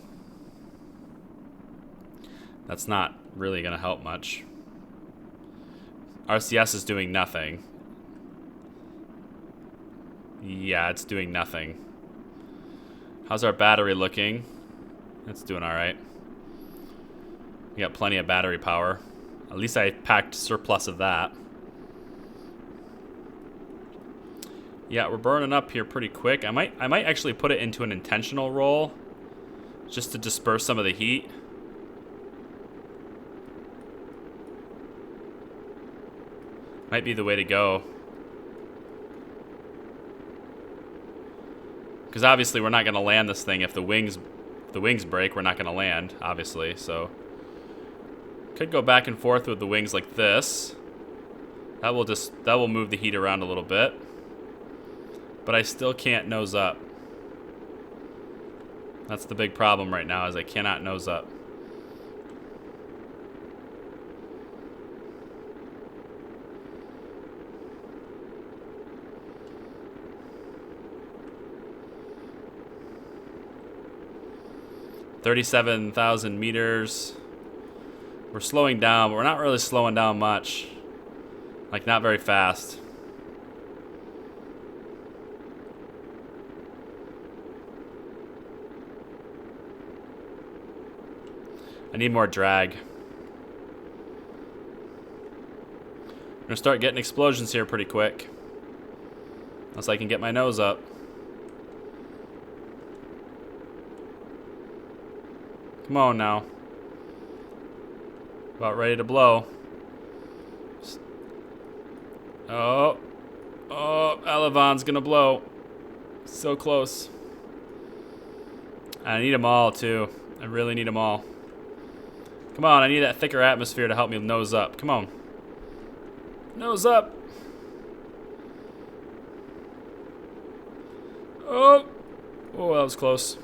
that's not really going to help much. RCS is doing nothing. Yeah, it's doing nothing. How's our battery looking? It's doing all right. We got plenty of battery power. At least I packed surplus of that. Yeah, we're burning up here pretty quick. I might actually put it into an intentional roll just to disperse some of the heat. Might be the way to go. Because obviously we're not going to land this thing if the wings break. We're not going to land, obviously. So could go back and forth with the wings like this. That will move the heat around a little bit. But I still can't nose up. That's the big problem right now, is I cannot nose up. $37,000 meters. We're slowing down, but we're not really slowing down much. Like, not very fast. I need more drag. I'm gonna start getting explosions here pretty quick. Unless I can get my nose up. Come on now. About ready to blow. Oh. Oh, Elevon's gonna blow. So close. I need them all, too. I really need them all. Come on, I need that thicker atmosphere to help me nose up. Come on. Nose up. Oh. Oh, that was close.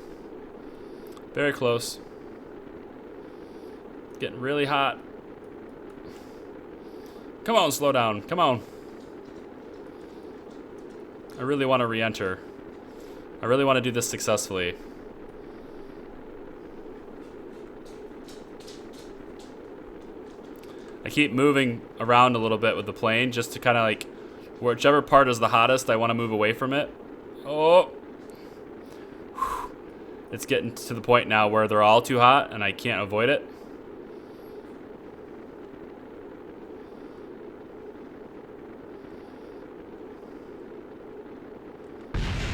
Very close. Getting really hot. Come on, slow down. Come on. I really want to re-enter. I really want to do this successfully. I keep moving around a little bit with the plane just to kind of like, whichever part is the hottest, I want to move away from it. Oh. It's getting to the point now where they're all too hot and I can't avoid it.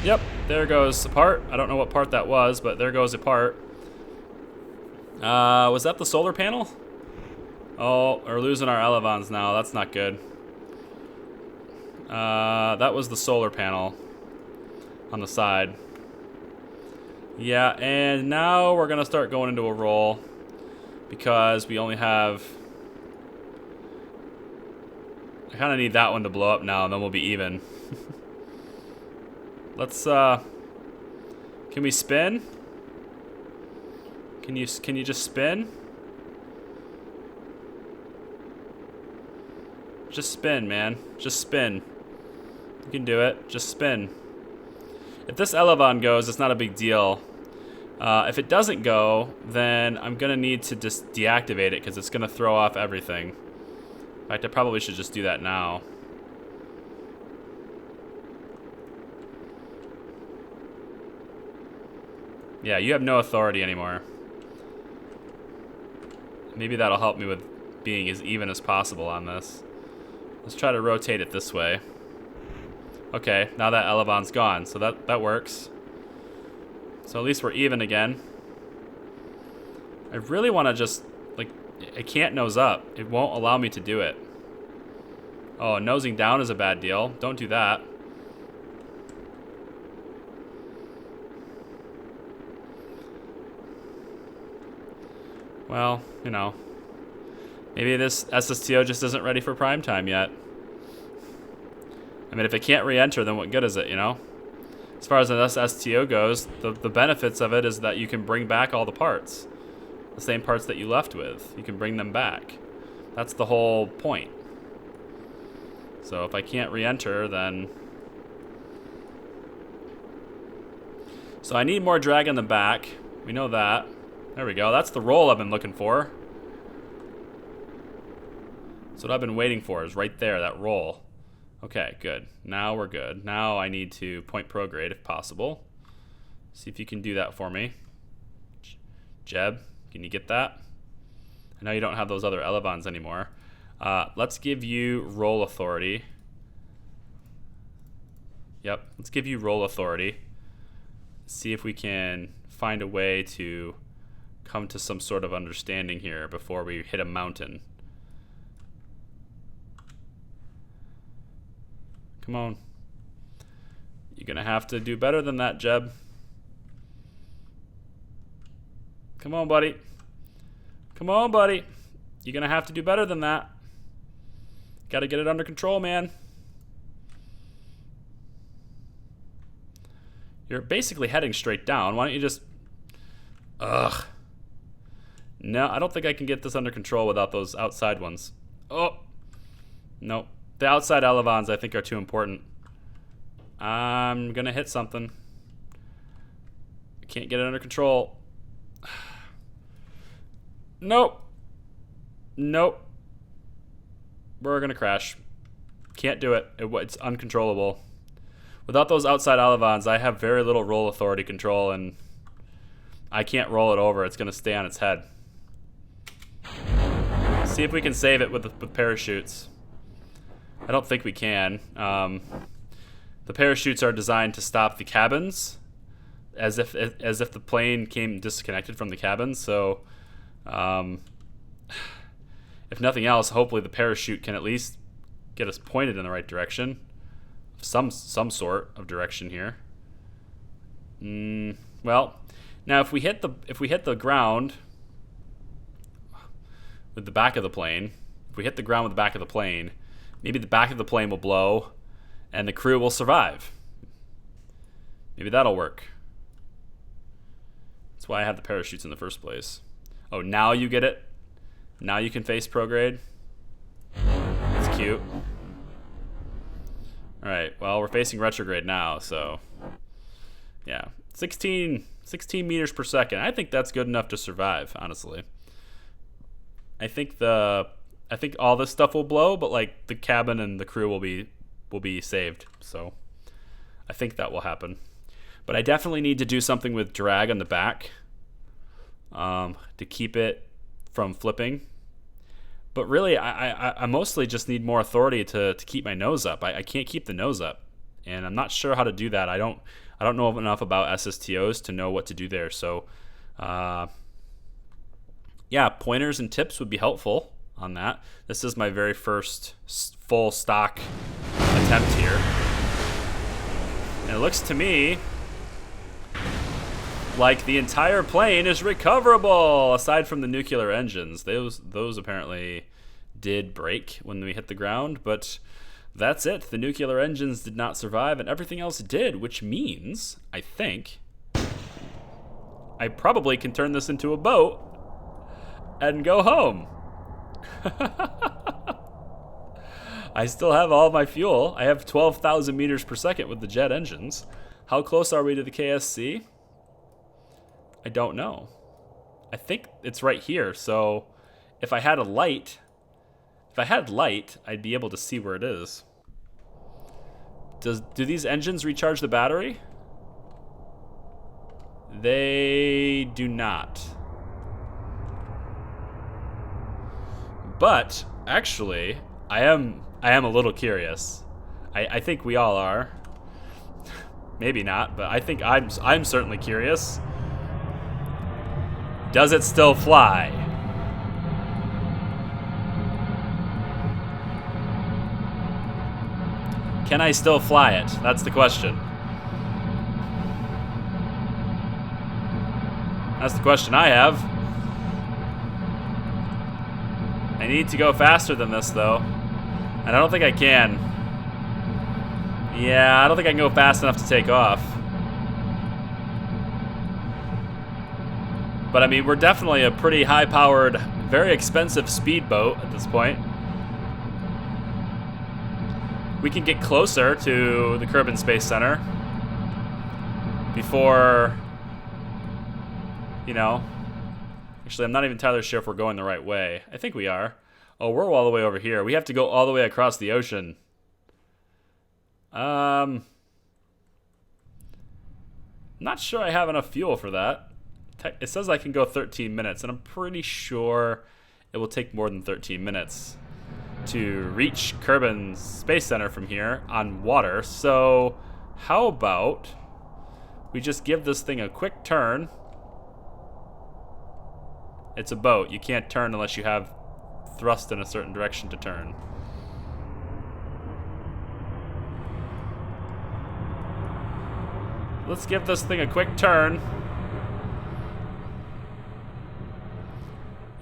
Yep, there goes a part. I don't know what part that was, but there goes a part. Was that the solar panel? Oh, we're losing our elevons now. That's not good. That was the solar panel on the side. Yeah, and now we're gonna start going into a roll because we only have... I kind of need that one to blow up now, and then we'll be even. Let's, can we spin? Can you just spin? Just spin, man. Just spin. You can do it. Just spin. If this elevon goes, it's not a big deal. If it doesn't go, then I'm gonna need to just deactivate it because it's gonna throw off everything. In fact, I probably should just do that now. Yeah, you have no authority anymore. Maybe that'll help me with being as even as possible on this. Let's try to rotate it this way. Okay, now that elevon's gone, so that works. So at least we're even again. I really want to just, like, I can't nose up. It won't allow me to do it. Oh, nosing down is a bad deal. Don't do that. Well, you know, maybe this SSTO just isn't ready for prime time yet. I mean, if it can't re-enter, then what good is it, you know? As far as an SSTO goes, the benefits of it is that you can bring back all the parts. The same parts that you left with. You can bring them back. That's the whole point. So if I can't re-enter, then... So I need more drag in the back. We know that. There we go. That's the roll I've been looking for. That's what I've been waiting for, is right there, that roll. Okay, good. Now we're good. Now I need to point prograde if possible. See if you can do that for me. Jeb, can you get that? I know you don't have those other elevons anymore. Let's give you roll authority. Yep, let's give you roll authority. See if we can find a way to come to some sort of understanding here before we hit a mountain. Come on. You're gonna have to do better than that, Jeb. Come on, buddy. Come on, buddy. You're gonna have to do better than that. Gotta get it under control, man. You're basically heading straight down. Why don't you just... Ugh. No, I don't think I can get this under control without those outside ones. Oh. Nope. The outside elevons, I think, are too important. I'm gonna hit something. I can't get it under control. Nope. Nope. We're gonna crash. Can't do it. It's uncontrollable. Without those outside elevons, I have very little roll authority control, and I can't roll it over. It's gonna stay on its head. See if we can save it with parachutes. I don't think we can. The parachutes are designed to stop the cabins, as if the plane came disconnected from the cabins. So, if nothing else, hopefully the parachute can at least get us pointed in the right direction, some sort of direction here. Well, now if we hit the ground with the back of the plane, if we hit the ground with the back of the plane, maybe the back of the plane will blow and the crew will survive. Maybe that'll work. That's why I have the parachutes in the first place. Oh, now you get it? Now you can face prograde? That's cute. Alright, well, we're facing retrograde now, so... Yeah. 16 meters per second. I think that's good enough to survive, honestly. I think all this stuff will blow, but like the cabin and the crew will be saved. So I think that will happen. But I definitely need to do something with drag on the back to keep it from flipping. But really, I mostly just need more authority to keep my nose up. I can't keep the nose up, and I'm not sure how to do that. I don't know enough about SSTOs to know what to do there. So, yeah, pointers and tips would be helpful on that. This is my very first full stock attempt here. And it looks to me like the entire plane is recoverable, aside from the nuclear engines. Those apparently did break when we hit the ground, but that's it. The nuclear engines did not survive, and everything else did, which means, I think, I probably can turn this into a boat and go home. I still have all my fuel. I have 12,000 meters per second with the jet engines. How close are we to the KSC? I don't know. I think it's right here. So if I had light, I'd be able to see where it is. Do these engines recharge the battery? They do not. But actually, I am a little curious. I think we all are. Maybe not, but I think I'm certainly curious. Does it still fly? Can I still fly it? That's the question. That's the question I have. I need to go faster than this, though. And I don't think I can. Yeah, I don't think I can go fast enough to take off. But I mean, we're definitely a pretty high-powered, very expensive speedboat at this point. We can get closer to the Kerbal Space Center before, you know. Actually, I'm not even entirely sure if we're going the right way. I think we are. Oh, we're all the way over here. We have to go all the way across the ocean. I'm not sure I have enough fuel for that. It says I can go 13 minutes, and I'm pretty sure it will take more than 13 minutes to reach Kerbal Space Center from here on water. So how about we just give this thing a quick turn. It's a boat. You can't turn unless you have thrust in a certain direction to turn. Let's give this thing a quick turn.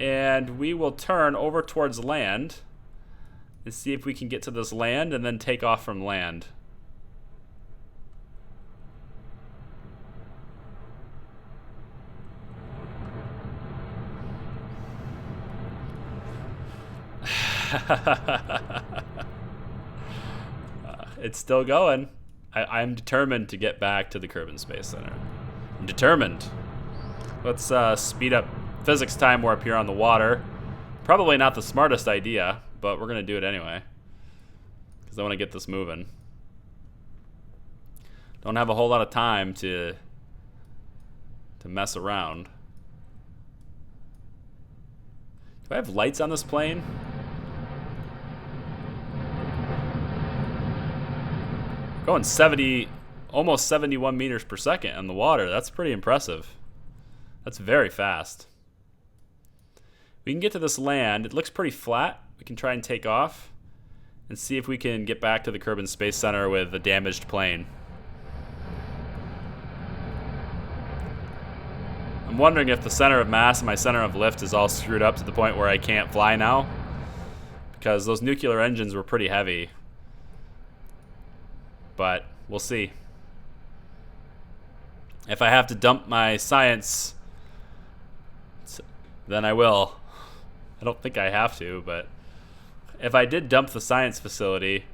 And we will turn over towards land and see if we can get to this land and then take off from land. It's still going. I'm determined to get back to the Kerbal Space Center. I'm determined. Let's speed up physics time. We're up here on the water. Probably not the smartest idea, but we're going to do it anyway. Because I want to get this moving. Don't have a whole lot of time to mess around. Do I have lights on this plane? Going 70, almost 71 meters per second in the water. That's pretty impressive. That's very fast. We can get to this land. It looks pretty flat. We can try and take off and see if we can get back to the Kerbal Space Center with a damaged plane. I'm wondering if the center of mass and my center of lift is all screwed up to the point where I can't fly now, because those nuclear engines were pretty heavy. But we'll see. If I have to dump my science, then I will. I don't think I have to, but if I did dump the science facility,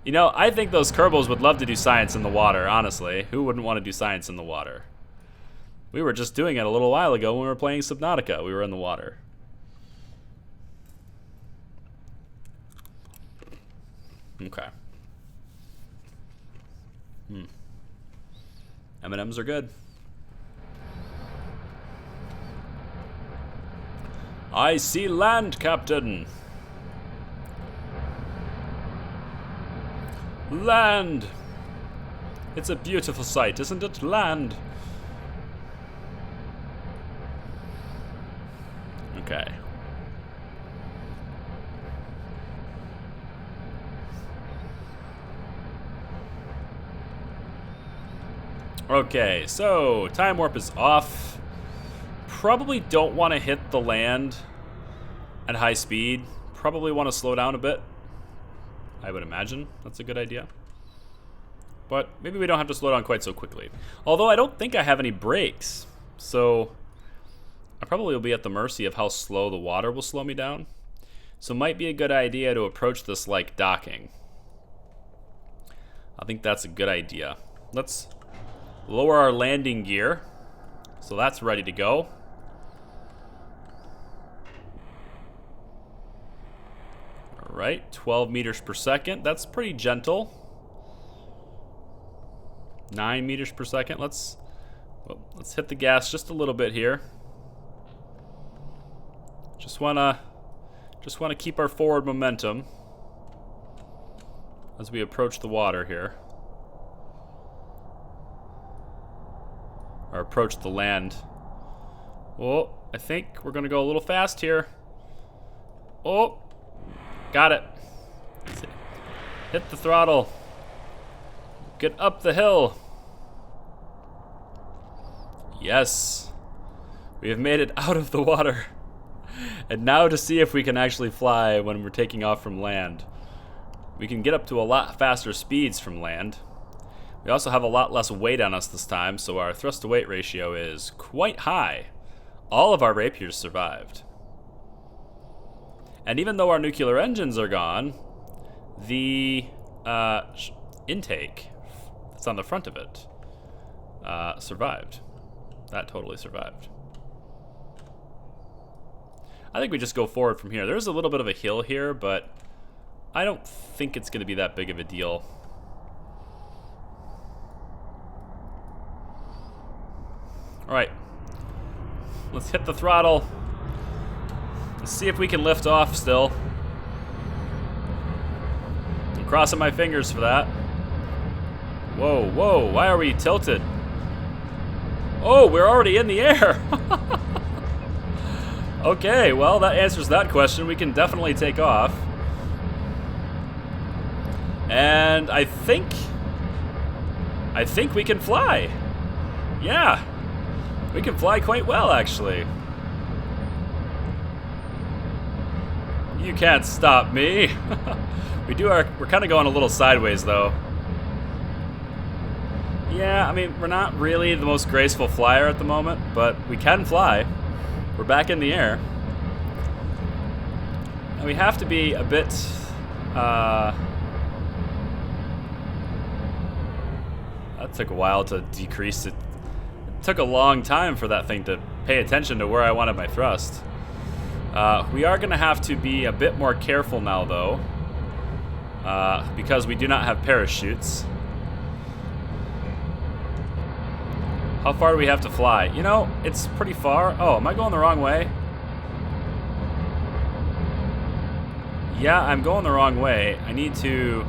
you know, I think those Kerbals would love to do science in the water, honestly. Who wouldn't want to do science in the water? We were just doing it a little while ago when we were playing Subnautica. We were in the water. Okay. M&Ms are good. I see land, Captain. Land. It's a beautiful sight, isn't it? Land. Okay. Okay, so time warp is off. Probably don't want to hit the land at high speed. Probably want to slow down a bit. I would imagine that's a good idea. But maybe we don't have to slow down quite so quickly. Although I don't think I have any brakes. So I probably will be at the mercy of how slow the water will slow me down. So it might be a good idea to approach this like docking. I think that's a good idea. Let's lower our landing gear. So that's ready to go. Alright, 12 meters per second. That's pretty gentle. 9 meters per second. Let's hit the gas just a little bit here. Just wanna keep our forward momentum as we approach the water here. Or approach the land. Oh, I think we're gonna go a little fast here. Oh, got it. Hit the throttle. Get up the hill. Yes. We have made it out of the water. And now to see if we can actually fly when we're taking off from land. We can get up to a lot faster speeds from land. We also have a lot less weight on us this time, so our thrust to weight ratio is quite high. All of our Rapiers survived. And even though our nuclear engines are gone, the intake that's on the front of it survived. That totally survived. I think we just go forward from here. There's a little bit of a hill here, but I don't think it's going to be that big of a deal. All right, let's hit the throttle. Let's see if we can lift off still. I'm crossing my fingers for that. Whoa, whoa, why are we tilted? Oh, we're already in the air. Okay, well, that answers that question. We can definitely take off. And I think we can fly. Yeah. We can fly quite well, actually. You can't stop me. We're kind of going a little sideways, though. Yeah, I mean, we're not really the most graceful flyer at the moment, but we can fly. We're back in the air. And we have to be a bit... that took a while to decrease it. It took a long time for that thing to pay attention to where I wanted my thrust. We are going to have to be a bit more careful now, though, because we do not have parachutes. How far do we have to fly? You know, it's pretty far. Oh, am I going the wrong way? Yeah, I'm going the wrong way. I need to...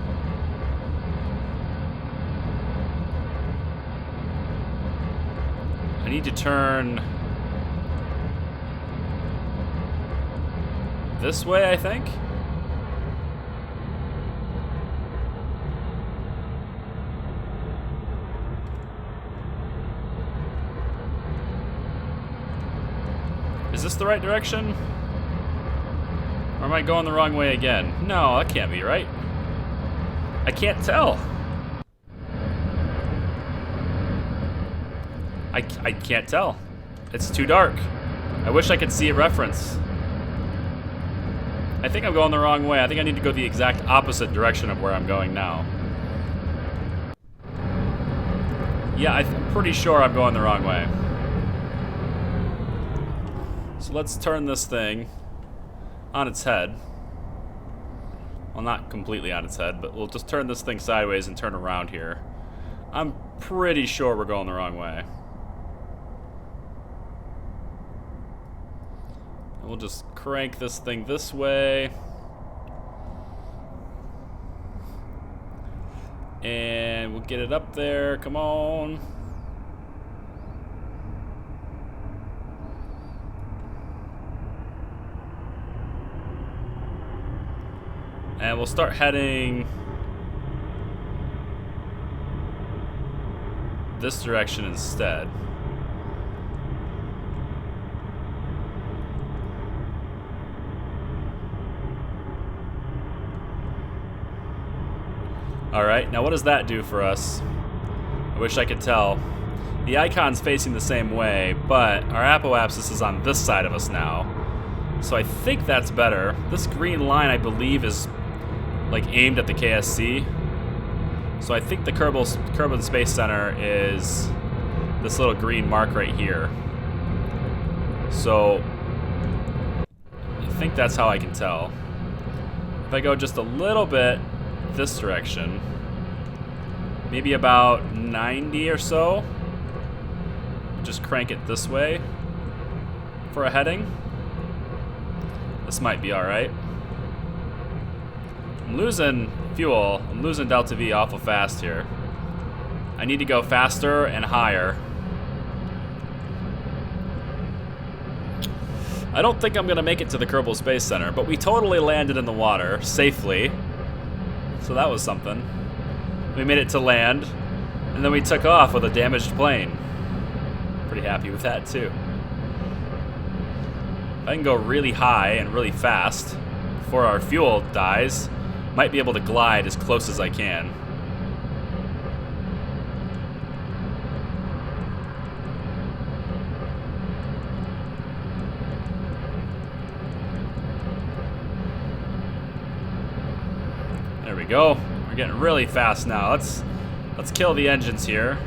turn this way, I think. Is this the right direction? Or am I going the wrong way again? No, that can't be right. I can't tell. I can't tell. It's too dark. I wish I could see a reference. I think I'm going the wrong way. I think I need to go the exact opposite direction of where I'm going now. Yeah, I'm pretty sure I'm going the wrong way. So let's turn this thing on its head. Well, not completely on its head, but we'll just turn this thing sideways and turn around here. I'm Pretty sure we're going the wrong way. We'll just crank this thing this way. And we'll get it up there. Come on. And we'll start heading this direction instead. Alright, now what does that do for us? I wish I could tell. The icon's facing the same way, but our apoapsis is on this side of us now. So I think that's better. This green line, I believe, is like aimed at the KSC. So I think the Kerbal Space Center is this little green mark right here. So I think that's how I can tell. If I go just a little bit this direction, maybe about 90 or so, just crank it this way for a heading. This might be alright. I'm losing fuel. I'm losing Delta V awful fast here. I need to go faster and higher. I don't think I'm going to make it to the Kerbal Space Center, but we totally landed in the water safely. So that was something. We made it to land, and then we took off with a damaged plane. Pretty happy with that too. If I can go really high and really fast before our fuel dies, might be able to glide as close as I can. There we go. We're getting really fast now. Let's kill the engines here.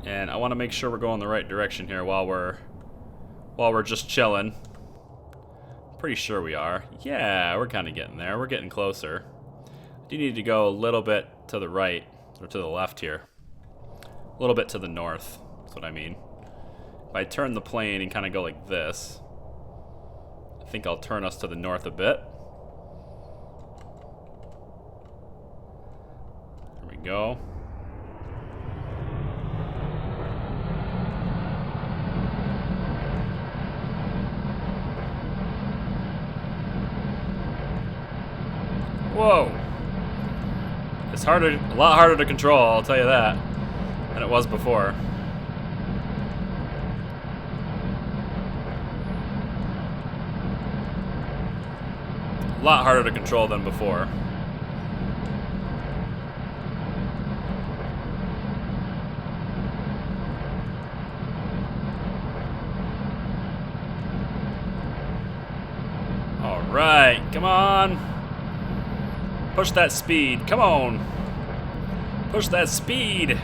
And I want to make sure we're going the right direction here while we're just chilling. Pretty sure we are. Yeah, we're kind of getting there. We're getting closer. I do need to go a little bit to the right, or to the left here. A little bit to the north, that's what I mean. If I turn the plane and kind of go like this, I think I'll turn us to the north a bit. There we go. Whoa! It's harder, a lot harder to control, I'll tell you that, than it was before. A lot harder to control than before. All right, come on. Push that speed. Come on. Push that speed.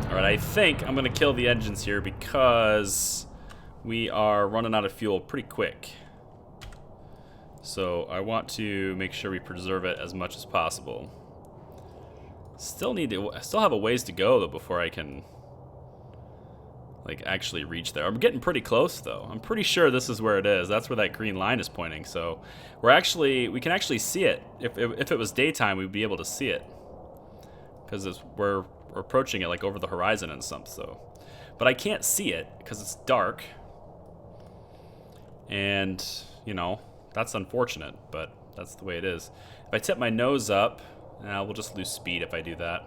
Alright, I think I'm going to kill the engines here because we are running out of fuel pretty quick. So I want to make sure we preserve it as much as possible. I still have a ways to go though before I can like actually reach there. I'm getting pretty close though. I'm pretty sure this is where it is. That's where that green line is pointing. So we can actually see it. If it was daytime, we'd be able to see it because we're approaching it like over the horizon and something. So, but I can't see it because it's dark, and you know that's unfortunate. But that's the way it is. If I tip my nose up, we'll just lose speed if I do that.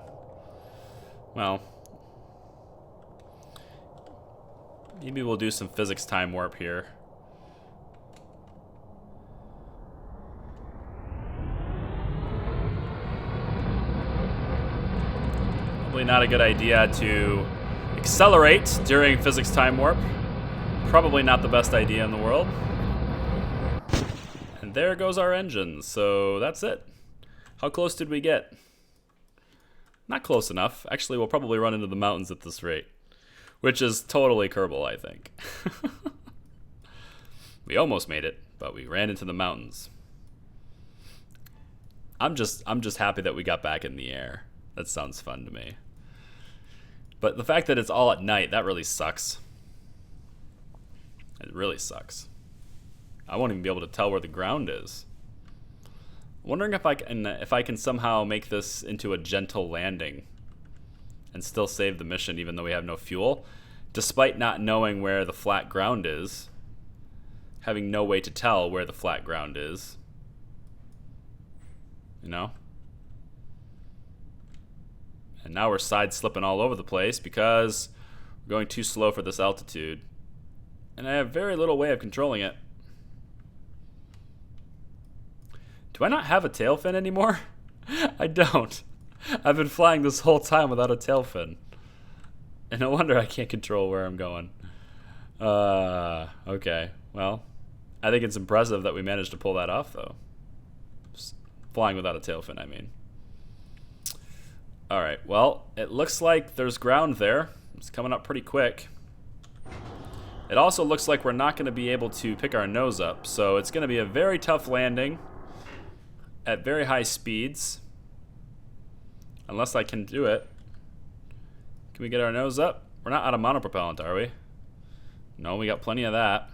Well. Maybe we'll do some physics time warp here. Probably not a good idea to accelerate during physics time warp. Probably not the best idea in the world. And there goes our engine. So that's it. How close did we get? Not close enough. Actually, we'll probably run into the mountains at this rate. Which is totally Kerbal, I think. We almost made it. but we ran into the mountains. I'm just happy that we got back in the air. That sounds fun to me. But the fact that it's all at night, that really sucks. It really sucks. I won't even be able to tell where the ground is. I'm wondering if I can somehow make this into a gentle landing and still save the mission even though we have no fuel, despite not knowing where the flat ground is, having no way to tell where the flat ground is. You know? And now we're side slipping all over the place because we're going too slow for this altitude. And I have very little way of controlling it. Do I not have a tail fin anymore? I don't. I've been flying this whole time without a tail fin. And no wonder I can't control where I'm going. Okay. Well, I think it's impressive that we managed to pull that off, though. Just flying without a tail fin, I mean. Alright, well, it looks like there's ground there. It's coming up pretty quick. It also looks like we're not going to be able to pick our nose up, so it's going to be a very tough landing at very high speeds. Unless I can do it. Can we get our nose up? We're not out of monopropellant, are we? No, we got plenty of that.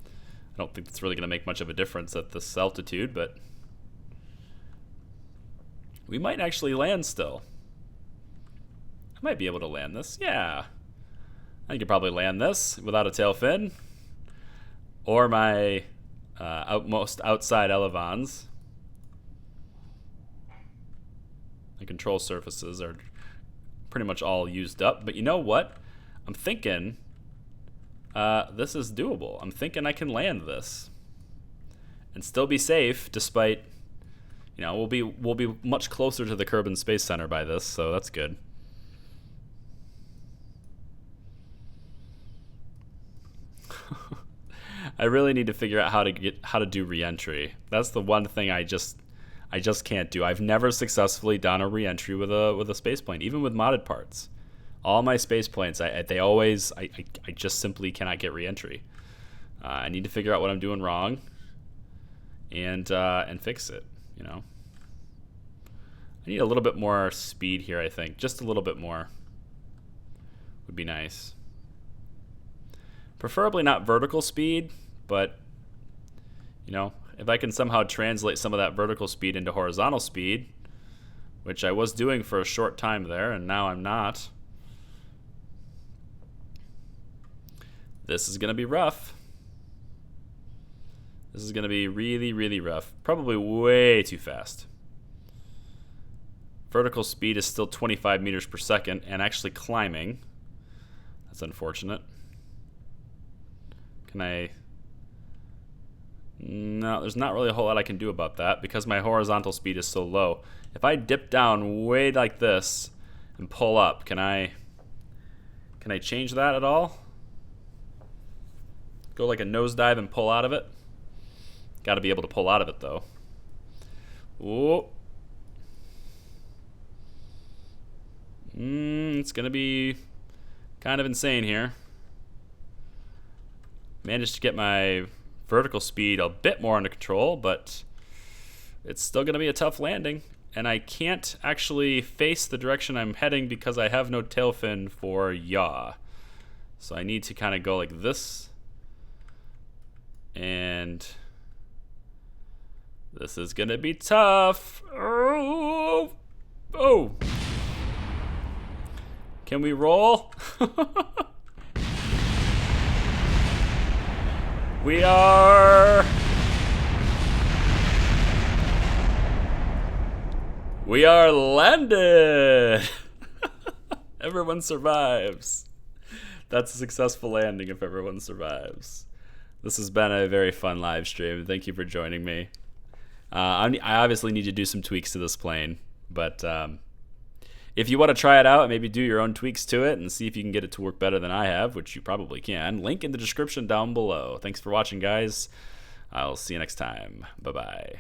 I don't think it's really going to make much of a difference at this altitude, but we might actually land still. I might be able to land this. Yeah. I could probably land this without a tail fin. Or my outmost outside elevons. The control surfaces are pretty much all used up. But you know what? I'm thinking this is doable. I'm thinking I can land this and still be safe, despite, you know, we'll be much closer to the Kerbal Space Center by this, so that's good. I really need to figure out how to do re-entry. That's the one thing I just can't do. I've never successfully done a re-entry with a space plane, even with modded parts. All my space planes, I just simply cannot get re-entry. I need to figure out what I'm doing wrong, and fix it. You know, I need a little bit more speed here. I think just a little bit more would be nice. Preferably not vertical speed, but you know, if I can somehow translate some of that vertical speed into horizontal speed, which I was doing for a short time there, and now I'm not. This is going to be rough. This is going to be really, really rough. Probably way too fast. Vertical speed is still 25 meters per second and actually climbing. That's unfortunate. Can I... No, there's not really a whole lot I can do about that because my horizontal speed is so low. If I dip down way like this and pull up, can I change that at all? Go like a nosedive and pull out of it? Got to be able to pull out of it though. Ooh. It's going to be kind of insane here. Managed to get my vertical speed a bit more under control, but it's still going to be a tough landing. And I can't actually face the direction I'm heading because I have no tail fin for yaw. So I need to kind of go like this. And this is going to be tough. Oh. Oh. Can we roll? We are landed. Everyone survives. That's a successful landing if everyone survives. This has been a very fun live stream. Thank you for joining me. I obviously need to do some tweaks to this plane, but if you want to try it out and maybe do your own tweaks to it and see if you can get it to work better than I have, which you probably can, link in the description down below. Thanks for watching, guys. I'll see you next time. Bye-bye.